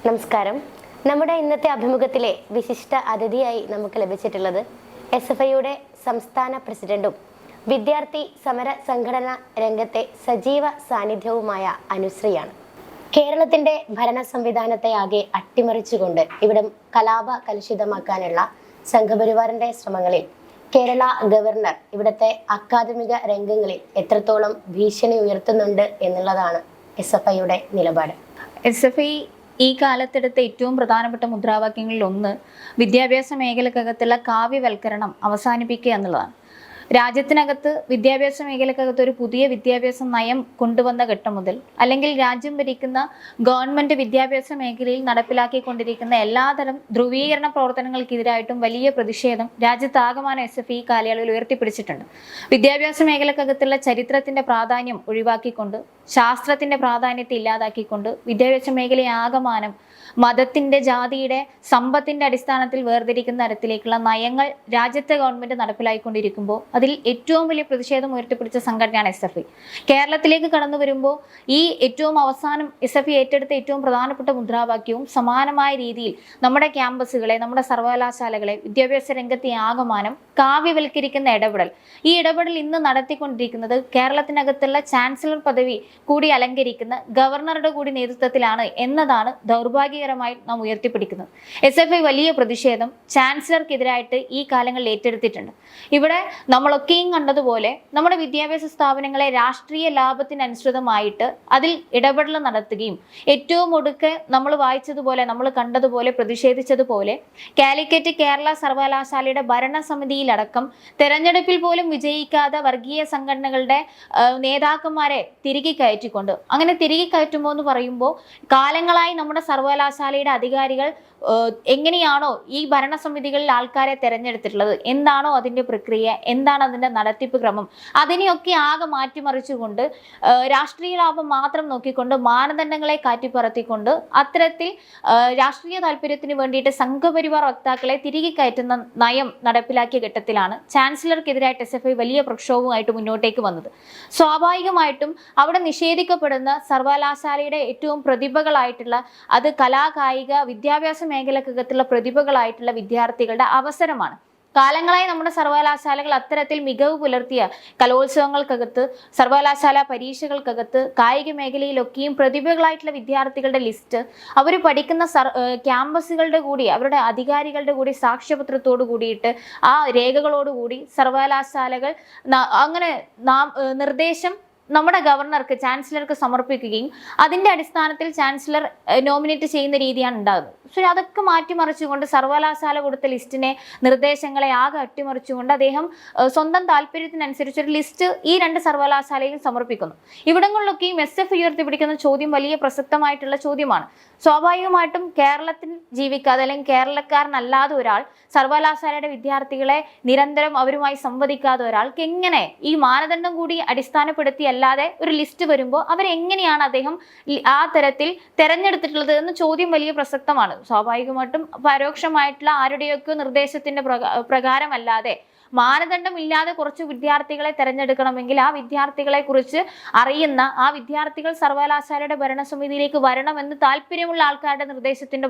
നമസ്കാരം. നമ്മുടെ ഇന്നത്തെ അഭിമുഖത്തിലെ വിശിഷ്ട അതിഥിയായി നമുക്ക് ലഭിച്ചിട്ടുള്ളത് SFIയുടെ സംസ്ഥാന പ്രസിഡന്റും വിദ്യാർത്ഥി സമര സംഘടനാ രംഗത്തെ സജീവ സാന്നിധ്യവുമായ അനുശ്രീയാണ്. കേരളത്തിന്റെ ഭരണ സംവിധാനത്തെ ആകെ അട്ടിമറിച്ചുകൊണ്ട് ഇവിടം കലാപ കലുഷിതമാക്കാനുള്ള സംഘപരിവാറിന്റെ ശ്രമങ്ങളിൽ കേരള ഗവർണർ ഇവിടുത്തെ അക്കാദമിക രംഗങ്ങളിൽ എത്രത്തോളം ഭീഷണി ഉയർത്തുന്നുണ്ട് എന്നുള്ളതാണ് SFIയുടെ നിലപാട്. SFI ഈ കാലത്തെടുത്ത ഏറ്റവും പ്രധാനപ്പെട്ട മുദ്രാവാക്യങ്ങളിൽ ഒന്ന് വിദ്യാഭ്യാസ മേഖലക്കകത്തുള്ള കാവ്യവൽക്കരണം അവസാനിപ്പിക്കുക എന്നുള്ളതാണ്. രാജ്യത്തിനകത്ത് വിദ്യാഭ്യാസ മേഖലക്കകത്ത് ഒരു പുതിയ വിദ്യാഭ്യാസ നയം കൊണ്ടുവന്ന ഘട്ടം മുതൽ അല്ലെങ്കിൽ രാജ്യം ഭരിക്കുന്ന ഗവൺമെന്റ് വിദ്യാഭ്യാസ മേഖലയിൽ നടപ്പിലാക്കിക്കൊണ്ടിരിക്കുന്ന എല്ലാതരം ധ്രുവീകരണ പ്രവർത്തനങ്ങൾക്കെതിരായിട്ടും വലിയ പ്രതിഷേധം രാജ്യത്താകമാനം SFI കാലയളവിൽ ഉയർത്തിപ്പിടിച്ചിട്ടുണ്ട്. വിദ്യാഭ്യാസ മേഖലക്കകത്തുള്ള ചരിത്രത്തിന്റെ പ്രാധാന്യം ഒഴിവാക്കിക്കൊണ്ട്, ശാസ്ത്രത്തിന്റെ പ്രാധാന്യത്തെ ഇല്ലാതാക്കിക്കൊണ്ട് വിദ്യാഭ്യാസ മേഖലയെ ആകമാനം മതത്തിന്റെ, ജാതിയുടെ, സമ്പത്തിന്റെ അടിസ്ഥാനത്തിൽ വേർതിരിക്കുന്ന തരത്തിലേക്കുള്ള നയങ്ങൾ രാജ്യത്തെ ഗവൺമെന്റ് നടപ്പിലാക്കിക്കൊണ്ടിരിക്കുമ്പോൾ അതിൽ ഏറ്റവും വലിയ പ്രതിഷേധം ഉയർത്തിപ്പിടിച്ച സംഘടനയാണ് SFI. കേരളത്തിലേക്ക് കടന്നു വരുമ്പോൾ ഈ ഏറ്റവും അവസാനം SFI ഏറ്റെടുത്ത ഏറ്റവും പ്രധാനപ്പെട്ട മുദ്രാവാക്യവും സമാനമായ രീതിയിൽ നമ്മുടെ ക്യാമ്പസുകളെ, നമ്മുടെ സർവകലാശാലകളെ, വിദ്യാഭ്യാസ രംഗത്തെ ആകമാനം കാവ്യവൽക്കരിക്കുന്ന ഇടപെടൽ. ഈ ഇടപെടൽ ഇന്ന് നടത്തിക്കൊണ്ടിരിക്കുന്നത് കേരളത്തിനകത്തുള്ള ചാൻസലർ പദവി കൂടി അലങ്കരിക്കുന്ന ഗവർണറുടെ കൂടി നേതൃത്വത്തിലാണ് എന്നതാണ് ദൗർഭാഗ്യകരമായി നാം ഉയർത്തിപ്പിടിക്കുന്നത്. SFI വലിയ പ്രതിഷേധം ചാൻസലർക്കെതിരായിട്ട് ഈ കാലങ്ങളിൽ ഏറ്റെടുത്തിട്ടുണ്ട്. ഇവിടെ നമ്മളൊക്കെയും കണ്ടതുപോലെ നമ്മുടെ വിദ്യാഭ്യാസ സ്ഥാപനങ്ങളെ രാഷ്ട്രീയ ലാഭത്തിനനുസൃതമായിട്ട് അതിൽ ഇടപെടൽ നടത്തുകയും ഏറ്റവും ഒടുക്കെ നമ്മൾ വായിച്ചതുപോലെ, നമ്മൾ കണ്ടതുപോലെ, പ്രതിഷേധിച്ചതുപോലെ കാലിക്കറ്റ് കേരള സർവകലാശാലയുടെ ഭരണസമിതിയിലടക്കം തെരഞ്ഞെടുപ്പിൽ പോലും വിജയിക്കാതെ വർഗീയ സംഘടനകളുടെ നേതാക്കന്മാരെ തിരികെ കയറ്റിക്കൊണ്ട്, അങ്ങനെ തിരികെ കയറ്റുമ്പോൾ എന്ന് പറയുമ്പോൾ കാലങ്ങളായി നമ്മുടെ സർവകലാശാലയുടെ അധികാരികൾ എങ്ങനെയാണോ ഈ ഭരണസമിതികളിൽ ആൾക്കാരെ തെരഞ്ഞെടുത്തിട്ടുള്ളത്, എന്താണോ അതിൻ്റെ പ്രക്രിയ, എന്താണ് അതിൻ്റെ നടത്തിപ്പ് ക്രമം, അതിനെയൊക്കെ ആകെ മാറ്റിമറിച്ചുകൊണ്ട് രാഷ്ട്രീയ ലാഭം മാത്രം നോക്കിക്കൊണ്ട് മാനദണ്ഡങ്ങളെ കാറ്റിപ്പറത്തിക്കൊണ്ട് അത്തരത്തിൽ രാഷ്ട്രീയ താല്പര്യത്തിന് വേണ്ടിയിട്ട് സംഘപരിവാർ വക്താക്കളെ തിരികെ കയറ്റുന്ന നയം നടപ്പിലാക്കിയ ഘട്ടത്തിലാണ് ചാൻസലർക്കെതിരായിട്ട് SFI വലിയ പ്രക്ഷോഭവുമായിട്ട് മുന്നോട്ടേക്ക് വന്നത്. സ്വാഭാവികമായിട്ടും അവിടെ നിഷേധിക്കപ്പെടുന്ന സർവകലാശാലയുടെ ഏറ്റവും പ്രതിഭകളായിട്ടുള്ള, അത് കലാകായിക വിദ്യാഭ്യാസ മേഖലക്കകത്തുള്ള പ്രതിഭകളായിട്ടുള്ള വിദ്യാർത്ഥികളുടെ അവസരമാണ്. കാലങ്ങളായി നമ്മുടെ സർവകലാശാലകൾ അത്തരത്തിൽ മികവ് പുലർത്തിയ കലോത്സവങ്ങൾക്കകത്ത്, സർവകലാശാല പരീക്ഷകൾക്കകത്ത്, കായിക മേഖലയിലൊക്കെയും പ്രതിഭകളായിട്ടുള്ള വിദ്യാർത്ഥികളുടെ ലിസ്റ്റ് അവർ പഠിക്കുന്ന ക്യാമ്പസുകളുടെ കൂടി, അവരുടെ അധികാരികളുടെ കൂടി സാക്ഷ്യപത്രത്തോട് കൂടിയിട്ട്, ആ രേഖകളോടുകൂടി സർവകലാശാലകൾ അങ്ങനെ നിർദ്ദേശം നമ്മുടെ ഗവർണർക്ക്, ചാൻസലർക്ക് സമർപ്പിക്കുകയും അതിൻ്റെ അടിസ്ഥാനത്തിൽ ചാൻസലർ നോമിനേറ്റ് ചെയ്യുന്ന രീതിയാണ് ഉണ്ടാകുന്നത്. സോ അതൊക്കെ മാറ്റിമറിച്ചുകൊണ്ട് സർവകലാശാല കൊടുത്ത ലിസ്റ്റിനെ, നിർദ്ദേശങ്ങളെ ആകെ അട്ടിമറിച്ചുകൊണ്ട് അദ്ദേഹം സ്വന്തം താല്പര്യത്തിനനുസരിച്ച് ഒരു ലിസ്റ്റ് ഈ രണ്ട് സർവകലാശാലയും സമർപ്പിക്കുന്നു. ഇവിടങ്ങളിലൊക്കെയും SFI ഉയർത്തിപ്പിടിക്കുന്ന ചോദ്യം വലിയ പ്രസക്തമായിട്ടുള്ള ചോദ്യമാണ്. സ്വാഭാവികമായിട്ടും കേരളത്തിൽ ജീവിക്കാതെ അല്ലെങ്കിൽ കേരളക്കാരനല്ലാതെ ഒരാൾ, സർവകലാശാലയുടെ വിദ്യാർത്ഥികളെ നിരന്തരം അവരുമായി സംവദിക്കാതെ ഒരാൾക്ക് എങ്ങനെ ഈ മാനദണ്ഡം കൂടി അടിസ്ഥാനപ്പെടുത്തി അല്ലാതെ ഒരു ലിസ്റ്റ് വരുമ്പോൾ അവരെങ്ങനെയാണ് അദ്ദേഹം ആ തരത്തിൽ തെരഞ്ഞെടുത്തിട്ടുള്ളത് എന്ന ചോദ്യം വലിയ പ്രസക്തമാണ്. സ്വാഭാവികമായിട്ടും പരോക്ഷമായിട്ടുള്ള ആരുടെയൊക്കെ നിർദ്ദേശത്തിന്റെ പ്രകാരമല്ലാതെ, മാനദണ്ഡമില്ലാതെ കുറച്ച് വിദ്യാർത്ഥികളെ തെരഞ്ഞെടുക്കണമെങ്കിൽ ആ വിദ്യാർത്ഥികളെ കുറിച്ച് അറിയുന്ന, ആ വിദ്യാർത്ഥികൾ സർവകലാശാലയുടെ ഭരണസമിതിയിലേക്ക് വരണമെന്ന് താല്പര്യമുള്ള ആൾക്കാരുടെ നിർദ്ദേശത്തിന്റെ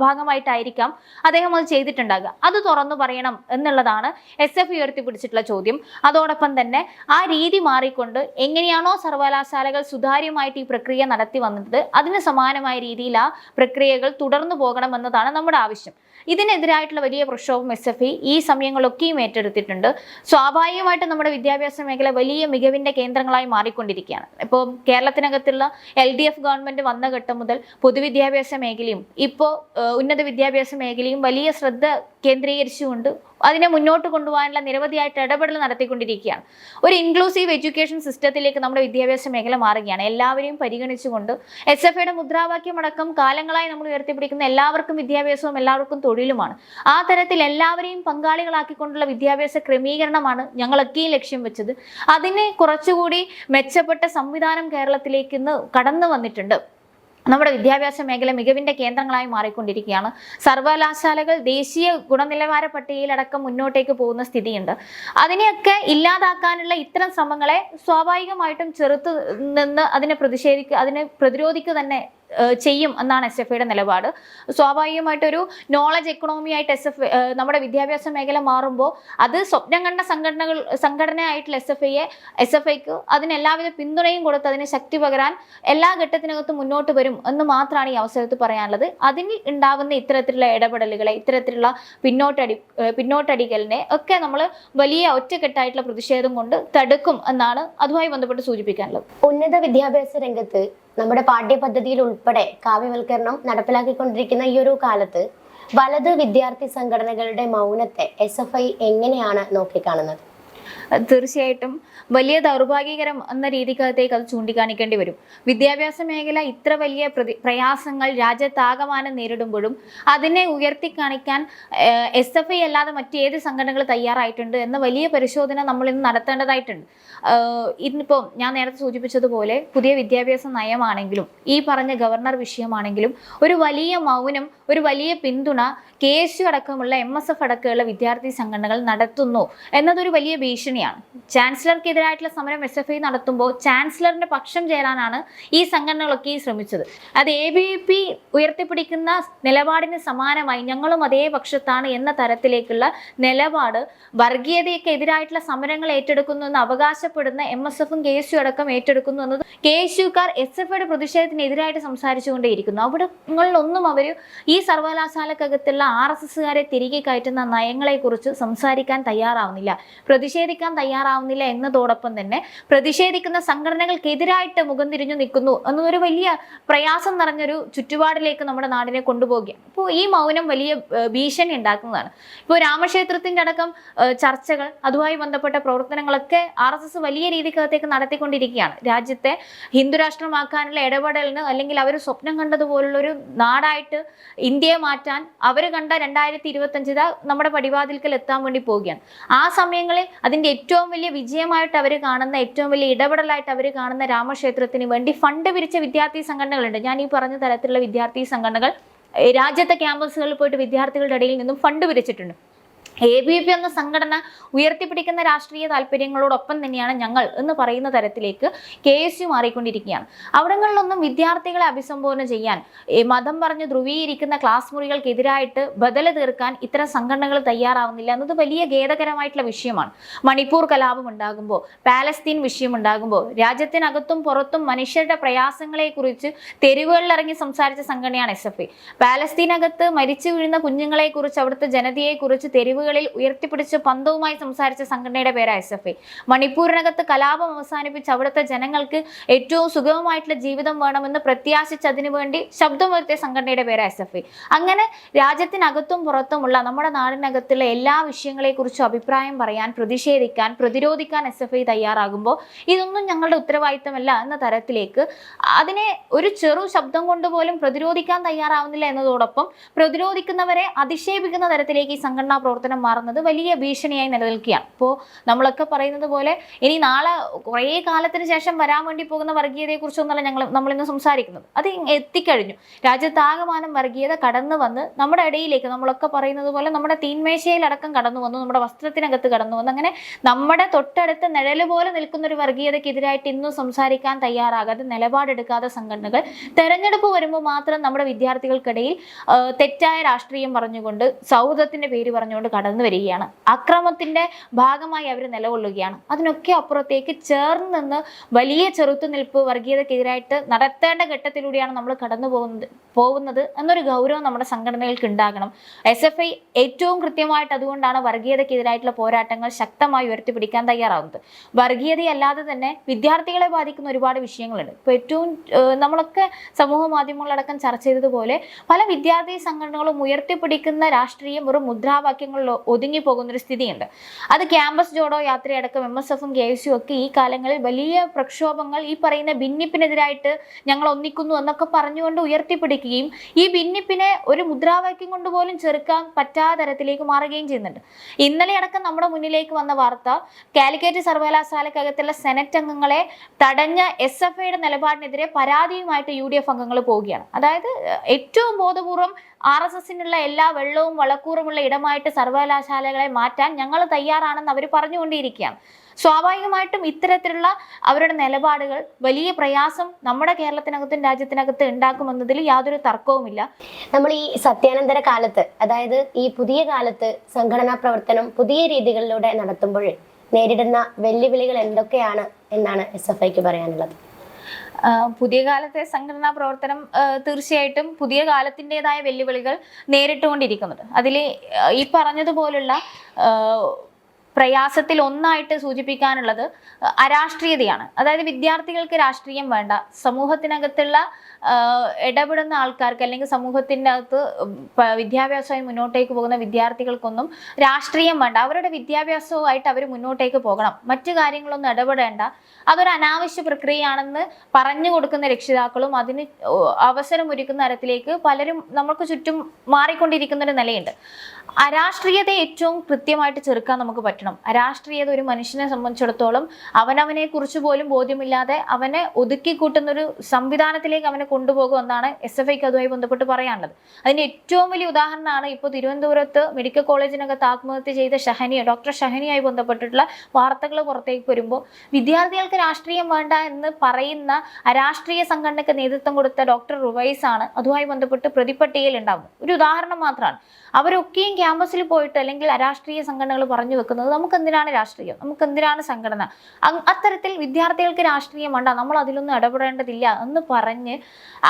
ഭാഗമായിട്ടായിരിക്കാം അദ്ദേഹം അത് ചെയ്തിട്ടുണ്ടാകുക. അത് തുറന്നു പറയണം എന്നുള്ളതാണ് SFI ഉയർത്തിപ്പിടിച്ചിട്ടുള്ള ചോദ്യം. അതോടൊപ്പം തന്നെ ആ രീതി മാറിക്കൊണ്ട് എങ്ങനെയാണോ സർവകലാശാലകൾ സുതാര്യമായിട്ട് ഈ പ്രക്രിയ നടത്തി വന്നത്, അതിന് സമാനമായ രീതിയിൽ ആ പ്രക്രിയകൾ തുടർന്നു പോകണം എന്നതാണ് നമ്മുടെ ആവശ്യം. ഇതിനെതിരായിട്ടുള്ള വലിയ പ്രക്ഷോഭം SFI ഈ സമയങ്ങളൊക്കെയും ഏറ്റെടുത്തിട്ടുണ്ട്. സ്വാഭാവികമായിട്ടും നമ്മുടെ വിദ്യാഭ്യാസ മേഖല വലിയ മികവിന്റെ കേന്ദ്രങ്ങളായി മാറിക്കൊണ്ടിരിക്കുകയാണ്. ഇപ്പോൾ കേരളത്തിനകത്തുള്ള LDF ഗവൺമെന്റ് വന്ന ഘട്ടം മുതൽ പൊതുവിദ്യാഭ്യാസ മേഖലയും ഇപ്പോൾ ഉന്നത വിദ്യാഭ്യാസ മേഖലയും വലിയ ശ്രദ്ധ കേന്ദ്രീകരിച്ചുകൊണ്ട് അതിനെ മുന്നോട്ട് കൊണ്ടുപോകാനുള്ള നിരവധിയായിട്ട് ഇടപെടൽ നടത്തിക്കൊണ്ടിരിക്കുകയാണ്. ഒരു ഇൻക്ലൂസീവ് എഡ്യൂക്കേഷൻ സിസ്റ്റത്തിലേക്ക് നമ്മുടെ വിദ്യാഭ്യാസ മേഖല മാറുകയാണ്. എല്ലാവരെയും പരിഗണിച്ചുകൊണ്ട് SFIയുടെ മുദ്രാവാക്യമടക്കം കാലങ്ങളായി നമ്മൾ ഉയർത്തിപ്പിടിക്കുന്ന എല്ലാവർക്കും വിദ്യാഭ്യാസവും എല്ലാവർക്കും തൊഴിലുമാണ്. ആ തരത്തിൽ എല്ലാവരെയും പങ്കാളികളാക്കിക്കൊണ്ടുള്ള വിദ്യാഭ്യാസ ക്രമീകരണമാണ് ഞങ്ങളൊക്കെയും ലക്ഷ്യം വെച്ചത്. അതിന് കുറച്ചുകൂടി മെച്ചപ്പെട്ട സംവിധാനം കേരളത്തിലേക്ക് ഇന്ന് കടന്നു വന്നിട്ടുണ്ട്. നമ്മുടെ വിദ്യാഭ്യാസ മേഖല മികവിന്റെ കേന്ദ്രങ്ങളായി മാറിക്കൊണ്ടിരിക്കുകയാണ്. സർവകലാശാലകൾ ദേശീയ ഗുണനിലവാര പട്ടികയിലടക്കം മുന്നോട്ടേക്ക് പോകുന്ന സ്ഥിതിയുണ്ട്. അതിനെയൊക്കെ ഇല്ലാതാക്കാനുള്ള ഇത്തരം ശ്രമങ്ങളെ സ്വാഭാവികമായിട്ടും ചെറുത്തു നിന്ന് അതിനെ പ്രതിരോധിക്കുക തന്നെ ചെയ്യും എന്നാണ് SFIയുടെ നിലപാട്. സ്വാഭാവികമായിട്ടൊരു നോളജ് എക്കണോമി ആയിട്ട് നമ്മുടെ വിദ്യാഭ്യാസ മേഖല മാറുമ്പോൾ അത് സ്വപ്നം കണ്ട സംഘടനയായിട്ടുള്ള SFIക്ക് അതിന് എല്ലാവിധ പിന്തുണയും കൊടുത്ത് അതിന് ശക്തി പകരാൻ എല്ലാ ഘട്ടത്തിനകത്തും മുന്നോട്ട് വരും എന്ന് മാത്രമാണ് ഈ അവസരത്തിൽ പറയാനുള്ളത്. അതിന് ഉണ്ടാവുന്ന ഇത്തരത്തിലുള്ള ഇടപെടലുകളെ, ഇത്തരത്തിലുള്ള പിന്നോട്ടടിക്കലിനെ ഒക്കെ നമ്മൾ വലിയ ഒറ്റക്കെട്ടായിട്ടുള്ള പ്രതിഷേധം കൊണ്ട് തടുക്കും എന്നാണ് അതുമായി ബന്ധപ്പെട്ട് സൂചിപ്പിക്കാനുള്ളത്. ഉന്നത വിദ്യാഭ്യാസ രംഗത്ത് നമ്മുടെ പാഠ്യപദ്ധതിയിൽ ഉൾപ്പെടെ കാവ്യവൽക്കരണം നടപ്പിലാക്കിക്കൊണ്ടിരിക്കുന്ന ഈ ഒരു കാലത്ത് വലത് വിദ്യാർത്ഥി സംഘടനകളുടെ മൗനത്തെ SFI എങ്ങനെയാണ് നോക്കിക്കാണുന്നത്? തീർച്ചയായിട്ടും വലിയ ദൗർഭാഗ്യകരം എന്ന രീതിക്കകത്തേക്ക് അത് ചൂണ്ടിക്കാണിക്കേണ്ടി വരും. വിദ്യാഭ്യാസ മേഖല ഇത്ര വലിയ പ്രയാസങ്ങൾ രാജ്യത്താകമാനം നേരിടുമ്പോഴും അതിനെ ഉയർത്തിക്കാണിക്കാൻ SFI അല്ലാതെ മറ്റേത് സംഘടനകൾ തയ്യാറായിട്ടുണ്ട് എന്ന വലിയ പരിശോധന നമ്മൾ ഇന്ന് നടത്തേണ്ടതായിട്ടുണ്ട്. ഇന്നിപ്പോൾ ഞാൻ നേരത്തെ സൂചിപ്പിച്ചതുപോലെ പുതിയ വിദ്യാഭ്യാസ നയമാണെങ്കിലും ഈ പറഞ്ഞ ഗവർണർ വിഷയമാണെങ്കിലും ഒരു വലിയ മൗനം, ഒരു വലിയ പിന്തുണ KSU അടക്കമുള്ള MSF അടക്കമുള്ള വിദ്യാർത്ഥി സംഘടനകൾ നടത്തുന്നു എന്നതൊരു വലിയ ഭീഷണിയാണ്. ചാൻസലർക്കെതിരായിട്ടുള്ള സമരം SFI നടത്തുമ്പോൾ ചാൻസലറിന്റെ പക്ഷം ചേരാനാണ് ഈ സംഘടനകളൊക്കെ ശ്രമിച്ചത്. അത് ABVP ഉയർത്തിപ്പിടിക്കുന്ന നിലപാടിന് സമാനമായി ഞങ്ങളും അതേ പക്ഷത്താണ് എന്ന തരത്തിലേക്കുള്ള നിലപാട്, വർഗീയതയ്ക്ക് എതിരായിട്ടുള്ള സമരങ്ങൾ ഏറ്റെടുക്കുന്നു എന്ന് അവകാശപ്പെടുന്ന MSFും KSU അടക്കം ഏറ്റെടുക്കുന്നു എന്നത് KSUക്കാർ SFIയുടെ പ്രതിഷേധത്തിനെതിരായിട്ട് സംസാരിച്ചുകൊണ്ടേയിരിക്കുന്നു. അവിടങ്ങളിലൊന്നും അവർ ഈ സർവകലാശാലക്കകത്തുള്ള RSSകാരെ തിരികെ കയറ്റുന്ന നയങ്ങളെക്കുറിച്ച് സംസാരിക്കാൻ തയ്യാറാവുന്നില്ല, പ്രതിഷേധിക്കാൻ തയ്യാറാവുന്നില്ല എന്നതോടൊപ്പം തന്നെ പ്രതിഷേധിക്കുന്ന സംഘടനകൾക്കെതിരായിട്ട് മുഖം തിരിഞ്ഞു നിൽക്കുന്നു എന്നതൊരു വലിയ പ്രയാസം നിറഞ്ഞൊരു ചുറ്റുപാടിലേക്ക് നമ്മുടെ നാടിനെ കൊണ്ടുപോവുകയാണ്. ഇപ്പോൾ ഈ മൗനം വലിയ ഭീഷണി ഉണ്ടാക്കുന്നതാണ്. ഇപ്പോൾ രാമക്ഷേത്രത്തിൻ്റെ അടക്കം ചർച്ചകൾ, അതുമായി ബന്ധപ്പെട്ട പ്രവർത്തനങ്ങളൊക്കെ RSS വലിയ രീതിക്കകത്തേക്ക് നടത്തിക്കൊണ്ടിരിക്കുകയാണ്. രാജ്യത്തെ ഹിന്ദുരാഷ്ട്രമാക്കാനുള്ള ഇടപെടലിന്, അല്ലെങ്കിൽ അവർ സ്വപ്നം കണ്ടതുപോലുള്ളൊരു നാടായിട്ട് ഇന്ത്യയെ മാറ്റാൻ അവർ കണ്ട 2025 നമ്മുടെ പടിവാതിൽക്കൽ എത്താൻ വേണ്ടി പോവുകയാണ്. ആ സമയങ്ങളിൽ അതിൻ്റെ ഏറ്റവും വലിയ വിജയമായിട്ട് അവർ കാണുന്ന, ഏറ്റവും വലിയ ഇടപെടലായിട്ട് അവർ കാണുന്ന രാമക്ഷേത്രത്തിന് വേണ്ടി ഫണ്ട് പിരിച്ച വിദ്യാർത്ഥി സംഘടനകളുണ്ട്. ഞാൻ ഈ പറഞ്ഞ തരത്തിലുള്ള വിദ്യാർത്ഥി സംഘടനകൾ രാജ്യത്തെ ക്യാമ്പസുകളിൽ പോയിട്ട് വിദ്യാർത്ഥികളുടെ ഇടയിൽ നിന്നും ഫണ്ട് പിരിച്ചിട്ടുണ്ട്. ABVP എന്ന സംഘടന ഉയർത്തിപ്പിടിക്കുന്ന രാഷ്ട്രീയ താല്പര്യങ്ങളോടൊപ്പം തന്നെയാണ് ഞങ്ങൾ എന്ന് പറയുന്ന തരത്തിലേക്ക് KSU മാറിക്കൊണ്ടിരിക്കുകയാണ്. അവിടങ്ങളിലൊന്നും വിദ്യാർത്ഥികളെ അഭിസംബോധന ചെയ്യാൻ, മതം പറഞ്ഞ് ധ്രുവീകരിക്കുന്ന ക്ലാസ് മുറികൾക്കെതിരായിട്ട് ബദല തീർക്കാൻ ഇത്തരം സംഘടനകൾ തയ്യാറാവുന്നില്ല എന്നത് വലിയ ഖേദകരമായിട്ടുള്ള വിഷയമാണ്. മണിപ്പൂർ കലാപം ഉണ്ടാകുമ്പോൾ, പാലസ്തീൻ വിഷയം ഉണ്ടാകുമ്പോൾ രാജ്യത്തിനകത്തും പുറത്തും മനുഷ്യരുടെ പ്രയാസങ്ങളെക്കുറിച്ച് തെരുവുകളിലിറങ്ങി സംസാരിച്ച സംഘടനയാണ് SFI. പാലസ്തീനകത്ത് മരിച്ചു വീഴുന്ന കുഞ്ഞുങ്ങളെക്കുറിച്ച്, അവിടുത്തെ ജനതയെക്കുറിച്ച് തെരുവ് ഉയർത്തിപ്പിടിച്ച് പന്തവുമായി സംസാരിച്ച സംഘടനയുടെ പേരാണ് SFI. മണിപ്പൂരിനകത്ത് കലാപം അവസാനിപ്പിച്ച് അവിടുത്തെ ജനങ്ങൾക്ക് ഏറ്റവും സുഗമമായിട്ടുള്ള ജീവിതം വേണമെന്ന് പ്രത്യാശിച്ച് അതിനുവേണ്ടി ശബ്ദമുയർത്തിയ സംഘടനയുടെ പേരാണ് SFI. അങ്ങനെ രാജ്യത്തിനകത്തും പുറത്തുമുള്ള നമ്മുടെ നാടിനകത്തുള്ള എല്ലാ വിഷയങ്ങളെക്കുറിച്ചും അഭിപ്രായം പറയാൻ, പ്രതിഷേധിക്കാൻ, പ്രതിരോധിക്കാൻ SFI തയ്യാറാകുമ്പോൾ ഇതൊന്നും ഞങ്ങളുടെ ഉത്തരവാദിത്തമല്ല എന്ന തരത്തിലേക്ക് അതിനെ ഒരു ചെറു ശബ്ദം കൊണ്ടുപോലും പ്രതിരോധിക്കാൻ തയ്യാറാവുന്നില്ല എന്നതോടൊപ്പം പ്രതിരോധിക്കുന്നവരെ അധിക്ഷേപിക്കുന്ന തരത്തിലേക്ക് ഈ സംഘടനാ പ്രവർത്തനം മാറുന്നത് വലിയ ഭീഷണിയായി നിലനിൽക്കുകയാണ്. ഇപ്പോൾ നമ്മളൊക്കെ പറയുന്നത് പോലെ ഇനി നാളെ കുറേ കാലത്തിന് ശേഷം വരാൻ വേണ്ടി പോകുന്ന വർഗീയതയെക്കുറിച്ചൊന്നല്ല നമ്മളിന്ന് സംസാരിക്കുന്നത്. അത് എത്തിക്കഴിഞ്ഞു. രാജ്യത്താകമാനം വർഗീയത കടന്നു വന്ന് നമ്മുടെ ഇടയിലേക്ക്, നമ്മളൊക്കെ പറയുന്നത് പോലെ നമ്മുടെ തീന്മേശയിലടക്കം കടന്നു വന്നു, നമ്മുടെ വസ്ത്രത്തിനകത്ത് കടന്നു വന്നു. അങ്ങനെ നമ്മുടെ തൊട്ടടുത്ത് നിഴല് പോലെ നിൽക്കുന്ന ഒരു വർഗീയതയ്ക്കെതിരായിട്ട് ഇന്നും സംസാരിക്കാൻ തയ്യാറാകാതെ, നിലപാടെടുക്കാതെ സംഘടനകൾ തെരഞ്ഞെടുപ്പ് വരുമ്പോൾ മാത്രം നമ്മുടെ വിദ്യാർത്ഥികൾക്കിടയിൽ തെറ്റായ രാഷ്ട്രീയം പറഞ്ഞുകൊണ്ട്, സൗഹൃദത്തിന്റെ പേര് പറഞ്ഞുകൊണ്ട് കടന്നു വരികയാണ്. അക്രമത്തിന്റെ ഭാഗമായി അവർ നിലകൊള്ളുകയാണ്. അതിനൊക്കെ അപ്പുറത്തേക്ക് ചേർന്ന് നിന്ന് വലിയ ചെറുത്തുനിൽപ്പ് വർഗീയതക്കെതിരായിട്ട് നടത്തേണ്ട ഘട്ടത്തിലൂടെയാണ് നമ്മൾ കടന്നു പോകുന്നത് എന്നൊരു ഗൗരവം നമ്മുടെ സംഘടനകൾക്ക് ഉണ്ടാകണം. SFI ഏറ്റവും കൃത്യമായിട്ട് അതുകൊണ്ടാണ് വർഗീയതക്കെതിരായിട്ടുള്ള പോരാട്ടങ്ങൾ ശക്തമായി ഉയർത്തിപ്പിടിക്കാൻ തയ്യാറാവുന്നത്. വർഗീയതയല്ലാതെ തന്നെ വിദ്യാർത്ഥികളെ ബാധിക്കുന്ന ഒരുപാട് വിഷയങ്ങളുണ്ട്. ഇപ്പോൾ ഏറ്റവും നമ്മളൊക്കെ സമൂഹ മാധ്യമങ്ങളടക്കം ചർച്ച ചെയ്തതുപോലെ പല വിദ്യാർത്ഥി സംഘടനകളും ഉയർത്തിപ്പിടിക്കുന്ന രാഷ്ട്രീയം വെറും മുദ്രാവാക്യങ്ങളിൽ ഒതുങ്ങിപ്പോകുന്നൊരു സ്ഥിതിയുണ്ട്. അത് ക്യാമ്പസ് ജോഡോ യാത്രയടക്കം MSFും KSU ഒക്കെ ഈ കാലങ്ങളിൽ വലിയ പ്രക്ഷോഭങ്ങൾ, ഈ പറയുന്ന ഭിന്നിപ്പിനെതിരായിട്ട് ഞങ്ങൾ ഒന്നിക്കുന്നു എന്നൊക്കെ പറഞ്ഞുകൊണ്ട് ഉയർത്തിപ്പിടിക്കുകയും ഈ ഭിന്നിപ്പിനെ ഒരു മുദ്രാവാക്യം കൊണ്ട് പോലും ചെറുക്കാൻ പറ്റാത്ത തരത്തിലേക്ക് മാറുകയും ചെയ്യുന്നുണ്ട്. ഇന്നലെ അടക്കം നമ്മുടെ മുന്നിലേക്ക് വന്ന വാർത്ത, കാലിക്കറ്റ് സർവകലാശാലക്കകത്തുള്ള സെനറ്റ് അംഗങ്ങളെ തടഞ്ഞ SFIയുടെ നിലപാടിനെതിരെ പരാതിയുമായിട്ട് UDF അംഗങ്ങൾ പോവുകയാണ്. അതായത് ഏറ്റവും ബോധപൂർവം RSSനുള്ള എല്ലാ വെള്ളവും വളക്കൂറുമുള്ള ഇടമായിട്ട് സർവകലാശാലകളെ മാറ്റാൻ ഞങ്ങൾ തയ്യാറാണെന്ന് അവർ പറഞ്ഞുകൊണ്ടിരിക്കുകയാണ്. സ്വാഭാവികമായിട്ടും ഇത്തരത്തിലുള്ള അവരുടെ നിലപാടുകൾ വലിയ പ്രയാസം നമ്മുടെ കേരളത്തിനകത്തും രാജ്യത്തിനകത്ത് ഉണ്ടാക്കുമെന്നതിൽ യാതൊരു തർക്കവുമില്ല. നമ്മൾ ഈ സത്യാനന്തര കാലത്ത്, അതായത് ഈ പുതിയ കാലത്ത് സംഘടനാ പ്രവർത്തനം പുതിയ രീതികളിലൂടെ നടത്തുമ്പോൾ നേരിടുന്ന വെല്ലുവിളികൾ എന്തൊക്കെയാണ് എന്നാണ് SFIക്ക് പറയാനുള്ളത്? പുതിയ കാലത്തെ സംഘടനാ പ്രവർത്തനം തീർച്ചയായിട്ടും പുതിയ കാലത്തിൻ്റെതായ വെല്ലുവിളികൾ നേരിട്ടുകൊണ്ടിരിക്കുന്നുണ്ട്. അതിൽ ഈ പറഞ്ഞതുപോലുള്ള പ്രയാസത്തിൽ ഒന്നായിട്ട് സൂചിപ്പിക്കാനുള്ളത് അരാഷ്ട്രീയതയാണ്. അതായത് വിദ്യാർത്ഥികൾക്ക് രാഷ്ട്രീയം വേണ്ട, സമൂഹത്തിനകത്തുള്ള ഇടപെടുന്ന ആൾക്കാർക്ക് അല്ലെങ്കിൽ സമൂഹത്തിൻ്റെ അകത്ത് വിദ്യാഭ്യാസമായി മുന്നോട്ടേക്ക് പോകുന്ന വിദ്യാർത്ഥികൾക്കൊന്നും രാഷ്ട്രീയം വേണ്ട, അവരുടെ വിദ്യാഭ്യാസവുമായിട്ട് അവർ മുന്നോട്ടേക്ക് പോകണം, മറ്റു കാര്യങ്ങളൊന്നും ഇടപെടേണ്ട, അതൊരു അനാവശ്യ പ്രക്രിയയാണെന്ന് പറഞ്ഞു കൊടുക്കുന്ന രക്ഷിതാക്കളും അതിന് അവസരമൊരുക്കുന്ന തരത്തിലേക്ക് പലരും നമുക്ക് ചുറ്റും മാറിക്കൊണ്ടിരിക്കുന്ന ഒരു നിലയുണ്ട്. അരാഷ്ട്രീയത ഏറ്റവും കൃത്യമായിട്ട് ചെറുക്കാൻ നമുക്ക് പറ്റണം. അരാഷ്ട്രീയത ഒരു മനുഷ്യനെ സംബന്ധിച്ചിടത്തോളം അവനവനെ കുറിച്ച് പോലും ബോധ്യമില്ലാതെ അവനെ ഒതുക്കിക്കൂട്ടുന്ന ഒരു സംവിധാനത്തിലേക്ക് അവനെ കൊണ്ടുപോകുമെന്നാണ് SFIക്ക് അതുമായി ബന്ധപ്പെട്ട് പറയാനുള്ളത്. അതിന്റെ ഏറ്റവും വലിയ ഉദാഹരണമാണ് ഇപ്പോൾ തിരുവനന്തപുരത്ത് മെഡിക്കൽ കോളേജിനകത്ത് ആത്മഹത്യ ചെയ്ത ഡോക്ടർ ഷഹനിയായി ബന്ധപ്പെട്ടിട്ടുള്ള വാർത്തകൾ പുറത്തേക്ക് വരുമ്പോൾ വിദ്യാർത്ഥികൾക്ക് രാഷ്ട്രീയം വേണ്ട എന്ന് പറയുന്ന അരാഷ്ട്രീയ സംഘടനയ്ക്ക് നേതൃത്വം കൊടുത്ത ഡോക്ടർ റുവൈസ് ആണ് അതുമായി ബന്ധപ്പെട്ട് പ്രതിപട്ടികയിൽ ഉണ്ടാകുന്നത്. ഒരു ഉദാഹരണം മാത്രമാണ്. അവരൊക്കെയും ക്യാമ്പസിൽ പോയിട്ട് അല്ലെങ്കിൽ അരാഷ്ട്രീയ സംഘടനകൾ പറഞ്ഞു വെക്കുന്നത് നമുക്ക് എന്തിനാണ് രാഷ്ട്രീയം, നമുക്ക് എന്തിനാണ് സംഘടന, അത്തരത്തിൽ വിദ്യാർത്ഥികൾക്ക് രാഷ്ട്രീയം വേണ്ട, നമ്മൾ അതിലൊന്നും ഇടപെടേണ്ടതില്ല എന്ന് പറഞ്ഞ്